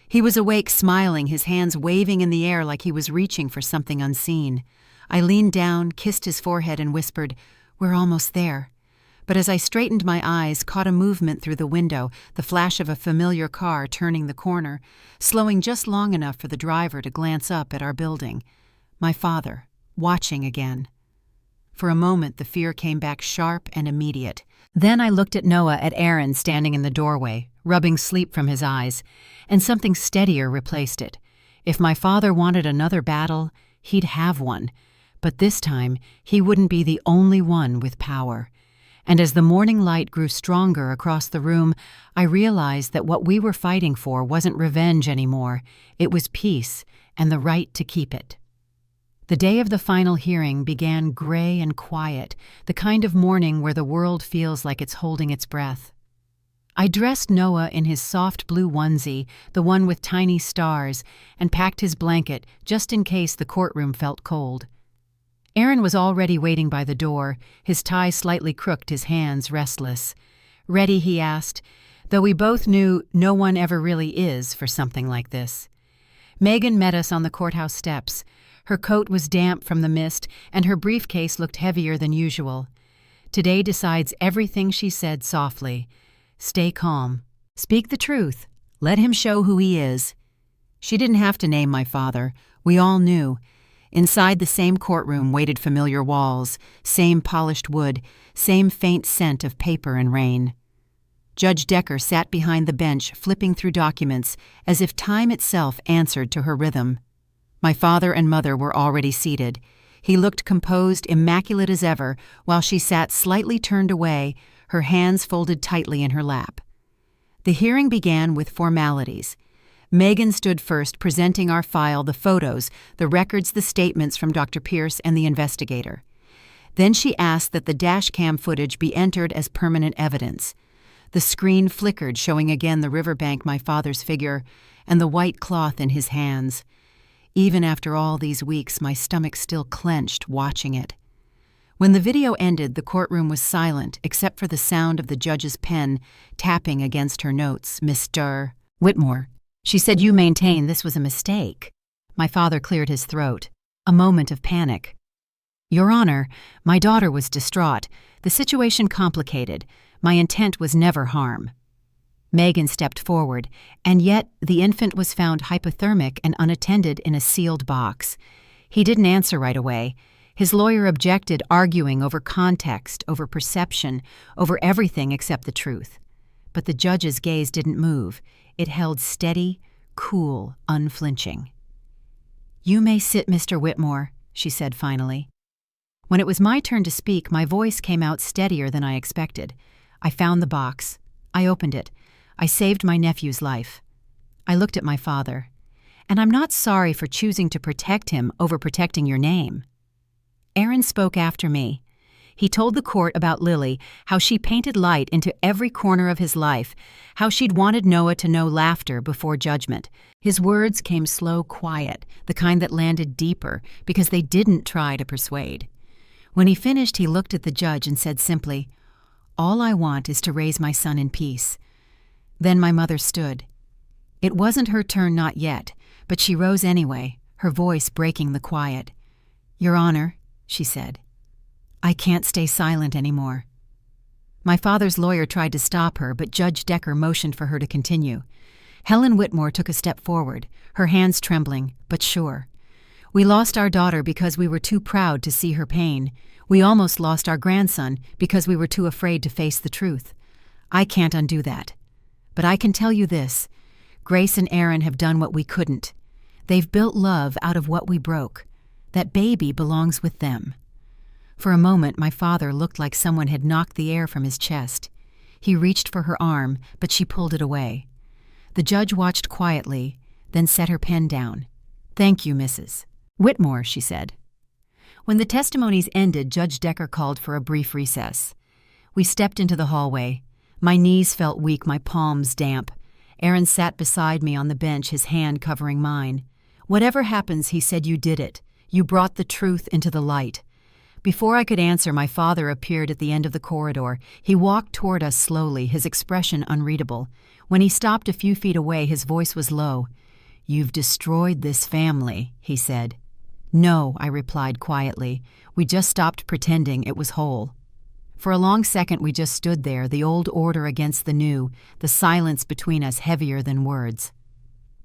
He was awake, smiling, his hands waving in the air like he was reaching for something unseen. I leaned down, kissed his forehead, and whispered, "We're almost there." But as I straightened my eyes, caught a movement through the window, the flash of a familiar car turning the corner, slowing just long enough for the driver to glance up at our building. My father, watching again. For a moment, the fear came back sharp and immediate. Then I looked at Noah, at Aaron standing in the doorway, rubbing sleep from his eyes, and something steadier replaced it. If my father wanted another battle, he'd have one. But this time, he wouldn't be the only one with power. And as the morning light grew stronger across the room, I realized that what we were fighting for wasn't revenge anymore. It was peace and the right to keep it. The day of the final hearing began gray and quiet, the kind of morning where the world feels like it's holding its breath. I dressed Noah in his soft blue onesie, the one with tiny stars, and packed his blanket just in case the courtroom felt cold. Aaron was already waiting by the door, his tie slightly crooked, his hands restless. "Ready?" he asked, though we both knew no one ever really is for something like this. Megan met us on the courthouse steps. Her coat was damp from the mist, and her briefcase looked heavier than usual. "Today decides everything," she said softly. "Stay calm. Speak the truth. Let him show who he is." She didn't have to name my father. We all knew. Inside the same courtroom waited familiar walls, same polished wood, same faint scent of paper and rain. Judge Decker sat behind the bench, flipping through documents, as if time itself answered to her rhythm. My father and mother were already seated. He looked composed, immaculate as ever, while she sat slightly turned away, her hands folded tightly in her lap. The hearing began with formalities. Megan stood first, presenting our file, the photos, the records, the statements from Dr. Pierce and the investigator. Then she asked that the dashcam footage be entered as permanent evidence. The screen flickered, showing again the riverbank, my father's figure, and the white cloth in his hands. Even after all these weeks, my stomach still clenched watching it. When the video ended, the courtroom was silent, except for the sound of the judge's pen tapping against her notes. "Mr. Whitmore, she said you maintain this was a mistake." My father cleared his throat. A moment of panic. "Your Honor, my daughter was distraught. The situation complicated. My intent was never harm." Megan stepped forward, and yet the infant was found hypothermic and unattended in a sealed box. He didn't answer right away. His lawyer objected, arguing over context, over perception, over everything except the truth. But the judge's gaze didn't move. It held steady, cool, unflinching. "You may sit, Mr. Whitmore," she said finally. When it was my turn to speak, my voice came out steadier than I expected. I found the box. I opened it. I saved my nephew's life. I looked at my father. "And I'm not sorry for choosing to protect him over protecting your name." Aaron spoke after me. He told the court about Lily, how she painted light into every corner of his life, how she'd wanted Noah to know laughter before judgment. His words came slow, quiet, the kind that landed deeper because they didn't try to persuade. When he finished, he looked at the judge and said simply, "All I want is to raise my son in peace." Then my mother stood. It wasn't her turn, not yet, but she rose anyway, her voice breaking the quiet. "Your Honor," she said, "I can't stay silent anymore." My father's lawyer tried to stop her, but Judge Decker motioned for her to continue. Helen Whitmore took a step forward, her hands trembling, but sure. "We lost our daughter because we were too proud to see her pain. We almost lost our grandson because we were too afraid to face the truth. I can't undo that. But I can tell you this. Grace and Aaron have done what we couldn't. They've built love out of what we broke. That baby belongs with them." For a moment, my father looked like someone had knocked the air from his chest. He reached for her arm, but she pulled it away. The judge watched quietly, then set her pen down. "Thank you, Mrs. Whitmore," she said. When the testimonies ended, Judge Decker called for a brief recess. We stepped into the hallway. My knees felt weak, my palms damp. Aaron sat beside me on the bench, his hand covering mine. "Whatever happens," he said, "you did it. You brought the truth into the light." Before I could answer, my father appeared at the end of the corridor. He walked toward us slowly, his expression unreadable. When he stopped a few feet away, his voice was low. "You've destroyed this family," he said. "No," I replied quietly. "We just stopped pretending it was whole." For a long second we just stood there, the old order against the new, the silence between us heavier than words.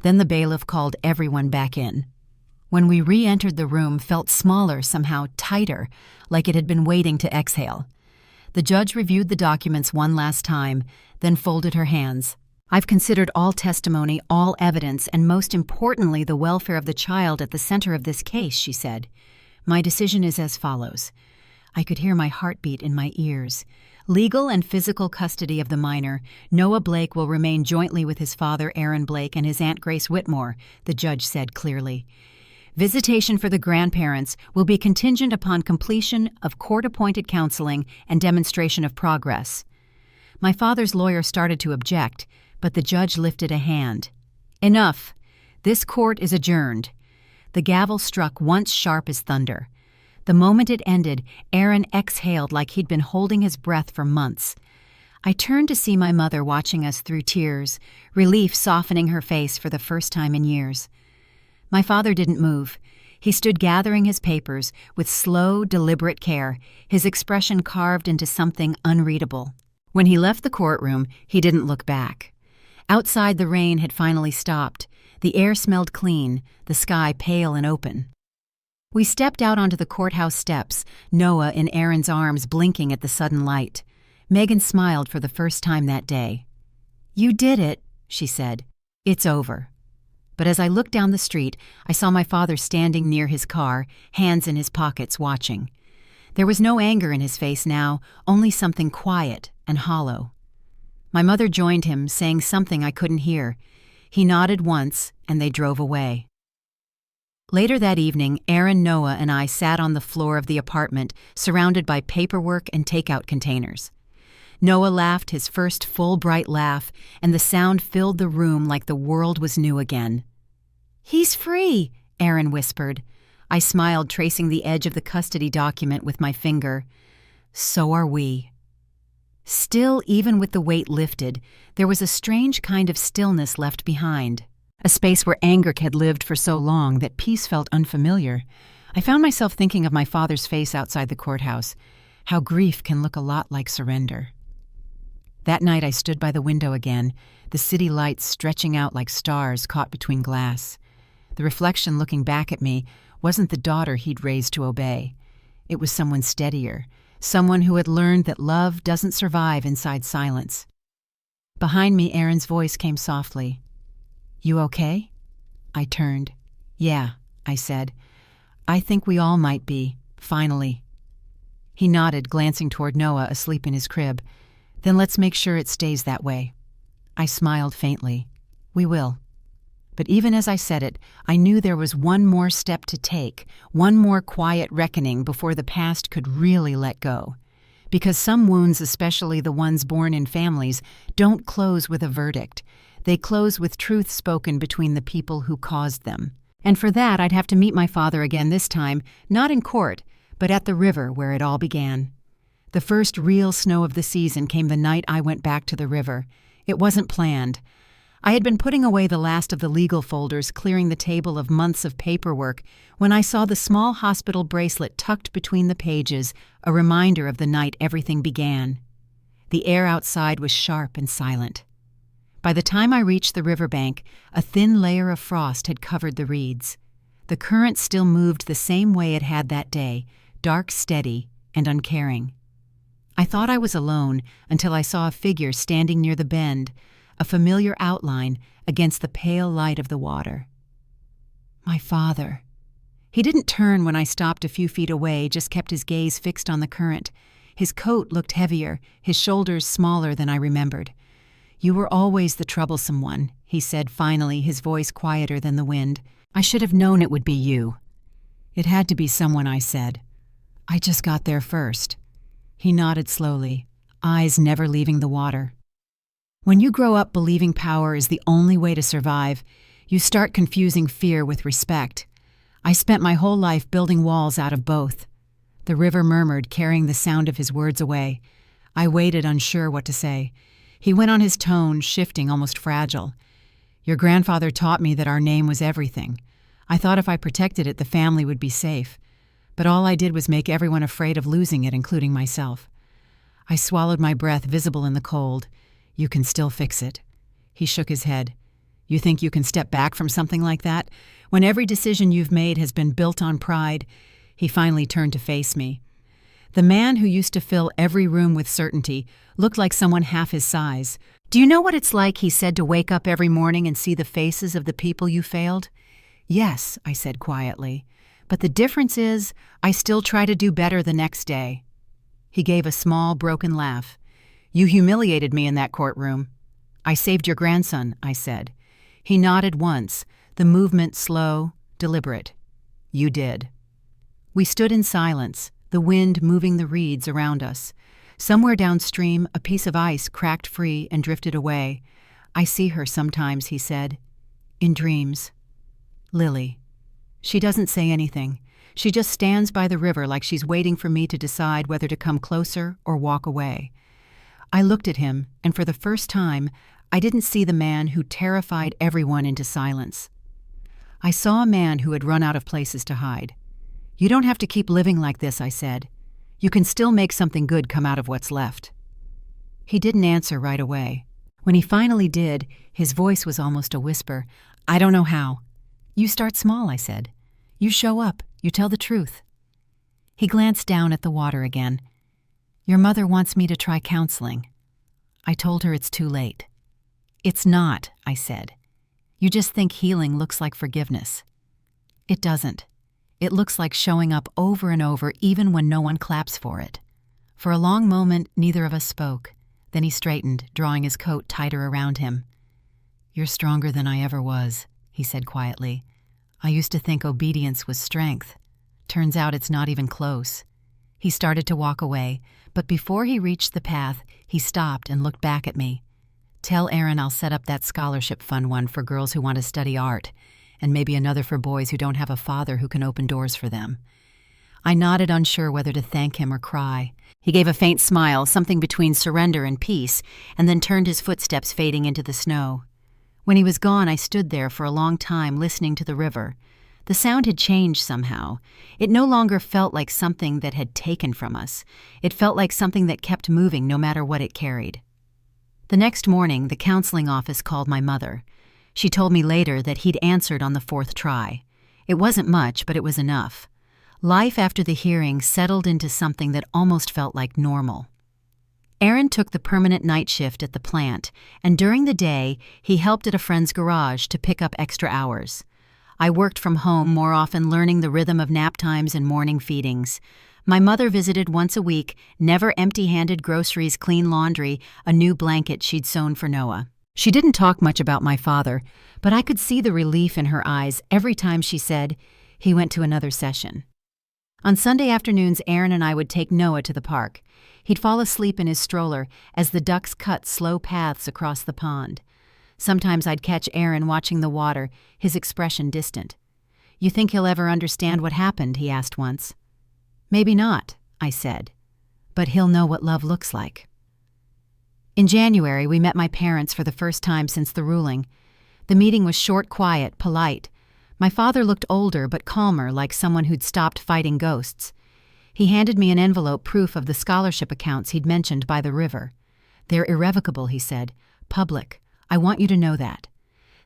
Then the bailiff called everyone back in. When we re-entered the room, felt smaller, somehow tighter, like it had been waiting to exhale. The judge reviewed the documents one last time, then folded her hands. "I've considered all testimony, all evidence, and most importantly the welfare of the child at the center of this case," she said. "My decision is as follows." I could hear my heartbeat in my ears. "Legal and physical custody of the minor. Noah Blake will remain jointly with his father, Aaron Blake, and his Aunt Grace Whitmore," the judge said clearly. Visitation for the grandparents will be contingent upon completion of court-appointed counseling and demonstration of progress. My father's lawyer started to object, but the judge lifted a hand. Enough. This court is adjourned. The gavel struck once sharp as thunder. The moment it ended, Aaron exhaled like he'd been holding his breath for months. I turned to see my mother watching us through tears, relief softening her face for the first time in years. My father didn't move. He stood gathering his papers with slow, deliberate care, his expression carved into something unreadable. When he left the courtroom, he didn't look back. Outside, the rain had finally stopped. The air smelled clean, the sky pale and open. We stepped out onto the courthouse steps, Noah in Aaron's arms blinking at the sudden light. Megan smiled for the first time that day. "You did it," she said. "It's over." But as I looked down the street, I saw my father standing near his car, hands in his pockets, watching. There was no anger in his face now, only something quiet and hollow. My mother joined him, saying something I couldn't hear. He nodded once, and they drove away. Later that evening, Aaron, Noah, and I sat on the floor of the apartment, surrounded by paperwork and takeout containers. Noah laughed his first full, bright laugh, and the sound filled the room like the world was new again. "He's free," Aaron whispered. I smiled, tracing the edge of the custody document with my finger. "So are we." Still, even with the weight lifted, there was a strange kind of stillness left behind. A space where anger had lived for so long that peace felt unfamiliar. I found myself thinking of my father's face outside the courthouse, how grief can look a lot like surrender. That night I stood by the window again, the city lights stretching out like stars caught between glass. The reflection looking back at me wasn't the daughter he'd raised to obey. It was someone steadier, someone who had learned that love doesn't survive inside silence. Behind me, Aaron's voice came softly. "You okay?" I turned. "Yeah," I said. "I think we all might be, finally." He nodded, glancing toward Noah asleep in his crib. "Then let's make sure it stays that way." I smiled faintly. "We will." But even as I said it, I knew there was one more step to take, one more quiet reckoning before the past could really let go. Because some wounds, especially the ones born in families, don't close with a verdict. They close with truth spoken between the people who caused them. And for that, I'd have to meet my father again this time, not in court, but at the river where it all began. The first real snow of the season came the night I went back to the river. It wasn't planned. I had been putting away the last of the legal folders, clearing the table of months of paperwork, when I saw the small hospital bracelet tucked between the pages, a reminder of the night everything began. The air outside was sharp and silent. By the time I reached the riverbank, a thin layer of frost had covered the reeds. The current still moved the same way it had that day, dark, steady, and uncaring. I thought I was alone until I saw a figure standing near the bend, a familiar outline against the pale light of the water. My father. He didn't turn when I stopped a few feet away, just kept his gaze fixed on the current. His coat looked heavier, his shoulders smaller than I remembered. "You were always the troublesome one," he said finally, his voice quieter than the wind. "I should have known it would be you." "It had to be someone," I said. "I just got there first." He nodded slowly, eyes never leaving the water. When you grow up believing power is the only way to survive, you start confusing fear with respect. I spent my whole life building walls out of both. The river murmured, carrying the sound of his words away. I waited, unsure what to say. He went on, his tone shifting, almost fragile. "Your grandfather taught me that our name was everything. I thought if I protected it, the family would be safe. But all I did was make everyone afraid of losing it, including myself." I swallowed my breath, visible in the cold. "You can still fix it." He shook his head. "You think you can step back from something like that? When every decision you've made has been built on pride?" He finally turned to face me. The man who used to fill every room with certainty looked like someone half his size. "Do you know what it's like," he said, "to wake up every morning and see the faces of the people you failed?" "Yes," I said quietly. "But the difference is, I still try to do better the next day." He gave a small, broken laugh. "You humiliated me in that courtroom." "I saved your grandson," I said. He nodded once, the movement slow, deliberate. You did. We stood in silence, the wind moving the reeds around us. Somewhere downstream, a piece of ice cracked free and drifted away. I see her sometimes, he said. In dreams. Lily. She doesn't say anything. She just stands by the river like she's waiting for me to decide whether to come closer or walk away. I looked at him, and for the first time, I didn't see the man who terrified everyone into silence. I saw a man who had run out of places to hide. You don't have to keep living like this, I said. You can still make something good come out of what's left. He didn't answer right away. When he finally did, his voice was almost a whisper. I don't know how. You start small, I said. You show up. You tell the truth. He glanced down at the water again. Your mother wants me to try counseling. I told her it's too late. It's not, I said. You just think healing looks like forgiveness. It doesn't. It looks like showing up over and over even when no one claps for it. For a long moment, neither of us spoke. Then he straightened, drawing his coat tighter around him. You're stronger than I ever was, he said quietly. I used to think obedience was strength. Turns out it's not even close. He started to walk away, but before he reached the path, he stopped and looked back at me. Tell Aaron I'll set up that scholarship fund one for girls who want to study art, and maybe another for boys who don't have a father who can open doors for them. I nodded, unsure whether to thank him or cry. He gave a faint smile, something between surrender and peace, and then turned his footsteps fading into the snow. When he was gone, I stood there for a long time listening to the river. The sound had changed somehow. It no longer felt like something that had taken from us. It felt like something that kept moving no matter what it carried. The next morning, the counseling office called my mother. She told me later that he'd answered on the 4th try. It wasn't much, but it was enough. Life after the hearing settled into something that almost felt like normal. Aaron took the permanent night shift at the plant, and during the day, he helped at a friend's garage to pick up extra hours. I worked from home more often, learning the rhythm of nap times and morning feedings. My mother visited once a week, never empty-handed groceries, clean laundry, a new blanket she'd sewn for Noah. She didn't talk much about my father, but I could see the relief in her eyes every time she said, he went to another session. On Sunday afternoons, Aaron and I would take Noah to the park. He'd fall asleep in his stroller as the ducks cut slow paths across the pond. Sometimes I'd catch Aaron watching the water, his expression distant. You think he'll ever understand what happened? He asked once. Maybe not, I said, but he'll know what love looks like. In January, we met my parents for the first time since the ruling. The meeting was short, quiet, polite. My father looked older but calmer, like someone who'd stopped fighting ghosts. He handed me an envelope proof of the scholarship accounts he'd mentioned by the river. They're irrevocable, he said. Public. I want you to know that.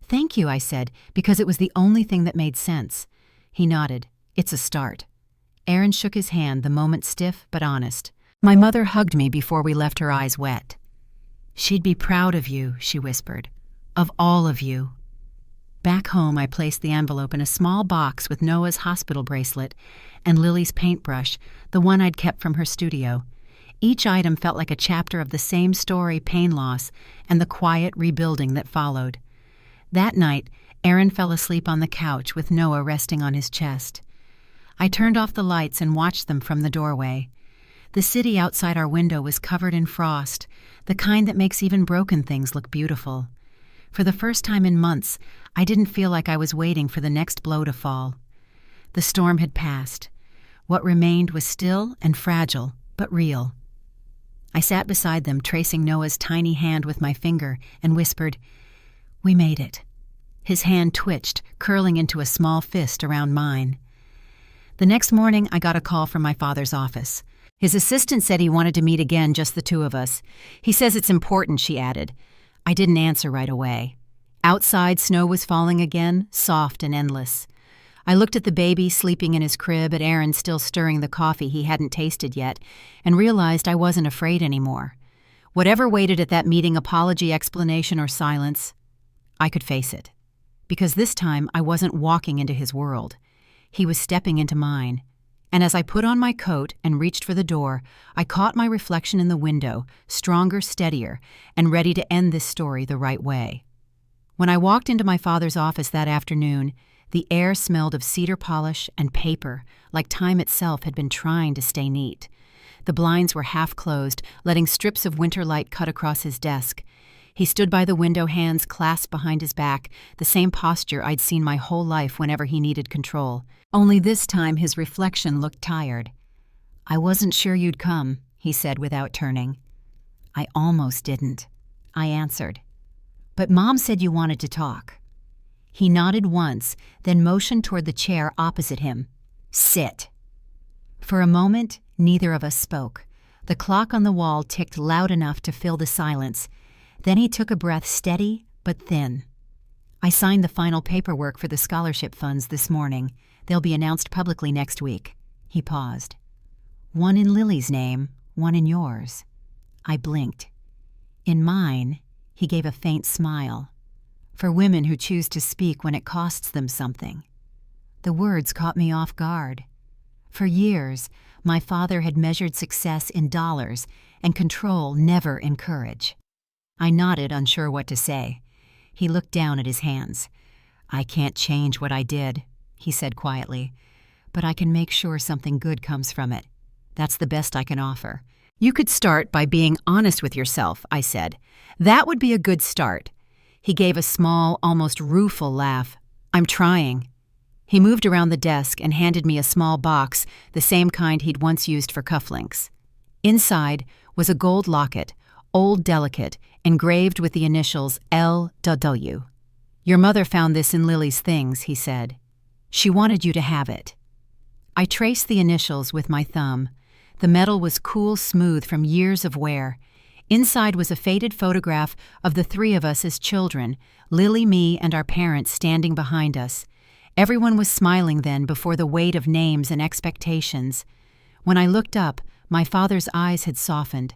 Thank you, I said, because it was the only thing that made sense. He nodded. It's a start. Aaron shook his hand, the moment stiff but honest. My mother hugged me before we left, her eyes wet. She'd be proud of you, she whispered. Of all of you. Back home, I placed the envelope in a small box with Noah's hospital bracelet and Lily's paintbrush, the one I'd kept from her studio. Each item felt like a chapter of the same story, pain, loss, and the quiet rebuilding that followed. That night, Aaron fell asleep on the couch with Noah resting on his chest. I turned off the lights and watched them from the doorway. The city outside our window was covered in frost, the kind that makes even broken things look beautiful. For the first time in months, I didn't feel like I was waiting for the next blow to fall. The storm had passed. What remained was still and fragile, but real. I sat beside them, tracing Noah's tiny hand with my finger, and whispered, "We made it." His hand twitched, curling into a small fist around mine. The next morning, I got a call from my father's office. His assistant said he wanted to meet again, just the two of us. He says it's important, she added. I didn't answer right away. Outside, snow was falling again, soft and endless. I looked at the baby sleeping in his crib, at Aaron still stirring the coffee he hadn't tasted yet, and realized I wasn't afraid anymore. Whatever waited at that meeting, apology, explanation, or silence, I could face it. Because this time I wasn't walking into his world. He was stepping into mine. And as I put on my coat and reached for the door, I caught my reflection in the window, stronger, steadier, and ready to end this story the right way. When I walked into my father's office that afternoon, The air smelled of cedar polish and paper, like time itself had been trying to stay neat. The blinds were half closed, letting strips of winter light cut across his desk. He stood by the window, hands clasped behind his back, the same posture I'd seen my whole life whenever he needed control. Only this time his reflection looked tired. "I wasn't sure you'd come," he said without turning. "I almost didn't," I answered. "But Mom said you wanted to talk." He nodded once, then motioned toward the chair opposite him. "Sit." For a moment, neither of us spoke. The clock on the wall ticked loud enough to fill the silence. Then he took a breath, steady but thin. "I signed the final paperwork for the scholarship funds this morning. They'll be announced publicly next week." He paused. "One in Lily's name, one in yours." I blinked. "In mine," he gave a faint smile. "For women who choose to speak when it costs them something." The words caught me off guard. For years, my father had measured success in dollars and control never in courage. I nodded, unsure what to say. He looked down at his hands. "I can't change what I did," he said quietly, "but I can make sure something good comes from it. That's the best I can offer." "You could start by being honest with yourself," I said. "That would be a good start." He gave a small, almost rueful laugh. "I'm trying." He moved around the desk and handed me a small box, the same kind he'd once used for cufflinks. Inside was a gold locket, old delicate, engraved with the initials L.W. "Your mother found this in Lily's things," he said. "She wanted you to have it." I traced the initials with my thumb. The metal was cool smooth from years of wear. Inside was a faded photograph of the three of us as children, Lily, me, and our parents standing behind us. Everyone was smiling then before the weight of names and expectations. When I looked up, my father's eyes had softened.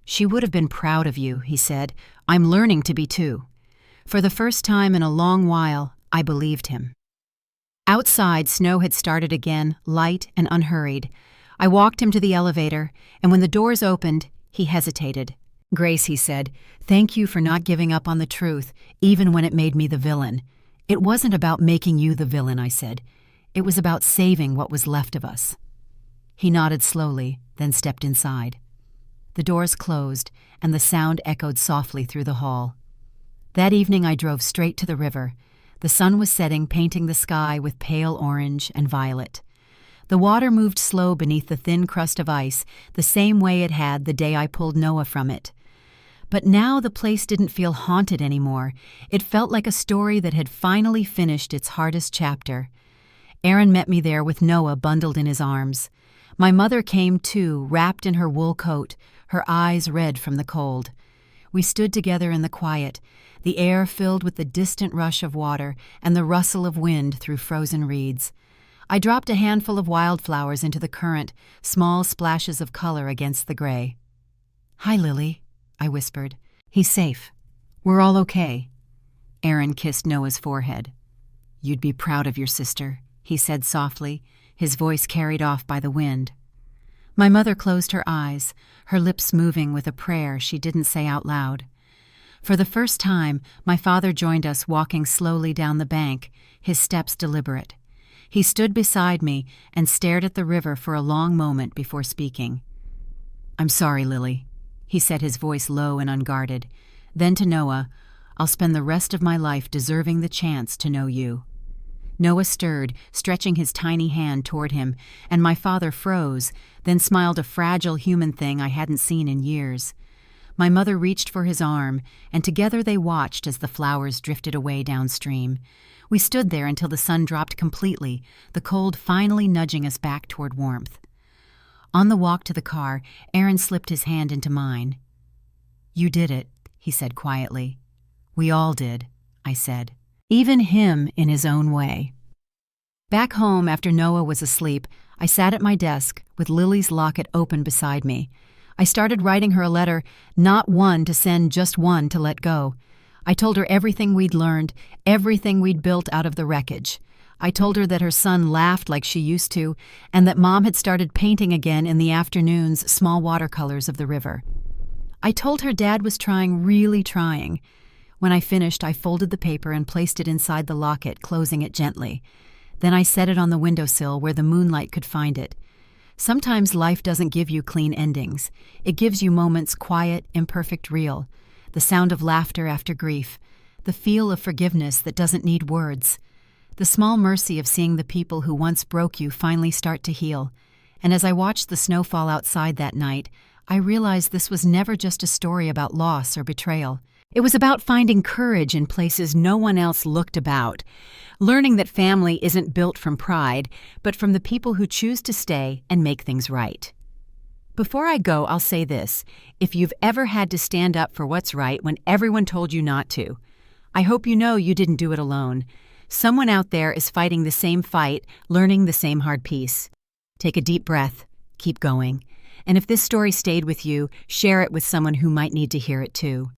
"She would have been proud of you," he said. "I'm learning to be too." For the first time in a long while, I believed him. Outside, snow had started again, light and unhurried. I walked him to the elevator, and when the doors opened, he hesitated. "Grace," he said, "thank you for not giving up on the truth, even when it made me the villain." "It wasn't about making you the villain," I said. "It was about saving what was left of us." He nodded slowly, then stepped inside. The doors closed, and the sound echoed softly through the hall. That evening I drove straight to the river. The sun was setting, painting the sky with pale orange and violet. The water moved slow beneath the thin crust of ice, the same way it had the day I pulled Noah from it. But now the place didn't feel haunted anymore. It felt like a story that had finally finished its hardest chapter. Aaron met me there with Noah bundled in his arms. My mother came too, wrapped in her wool coat, her eyes red from the cold. We stood together in the quiet, the air filled with the distant rush of water and the rustle of wind through frozen reeds. I dropped a handful of wildflowers into the current, small splashes of color against the gray. "Hi, Lily," I whispered. "He's safe. We're all okay." Aaron kissed Noah's forehead. "You'd be proud of your sister," he said softly, his voice carried off by the wind. My mother closed her eyes, her lips moving with a prayer she didn't say out loud. For the first time, my father joined us walking slowly down the bank, his steps deliberate. He stood beside me and stared at the river for a long moment before speaking. "I'm sorry, Lily," he said, his voice low and unguarded. Then to Noah, "I'll spend the rest of my life deserving the chance to know you." Noah stirred, stretching his tiny hand toward him, and my father froze, then smiled, a fragile human thing I hadn't seen in years. My mother reached for his arm, and together they watched as the flowers drifted away downstream. We stood there until the sun dropped completely, the cold finally nudging us back toward warmth. On the walk to the car, Aaron slipped his hand into mine. "You did it," he said quietly. "We all did," I said. "Even him in his own way." Back home, after Noah was asleep, I sat at my desk with Lily's locket open beside me. I started writing her a letter, not one to send, just one to let go. I told her everything we'd learned, everything we'd built out of the wreckage. I told her that her son laughed like she used to, and that Mom had started painting again in the afternoons small watercolors of the river. I told her Dad was trying, really trying. When I finished, I folded the paper and placed it inside the locket, closing it gently. Then I set it on the windowsill where the moonlight could find it. Sometimes life doesn't give you clean endings. It gives you moments quiet, imperfect, real. The sound of laughter after grief. The feel of forgiveness that doesn't need words. The small mercy of seeing the people who once broke you finally start to heal. And as I watched the snow fall outside that night, I realized this was never just a story about loss or betrayal. It was about finding courage in places no one else looked about, learning that family isn't built from pride, but from the people who choose to stay and make things right. Before I go, I'll say this. If you've ever had to stand up for what's right when everyone told you not to, I hope you know you didn't do it alone. Someone out there is fighting the same fight, learning the same hard piece. Take a deep breath. Keep going. And if this story stayed with you, share it with someone who might need to hear it too.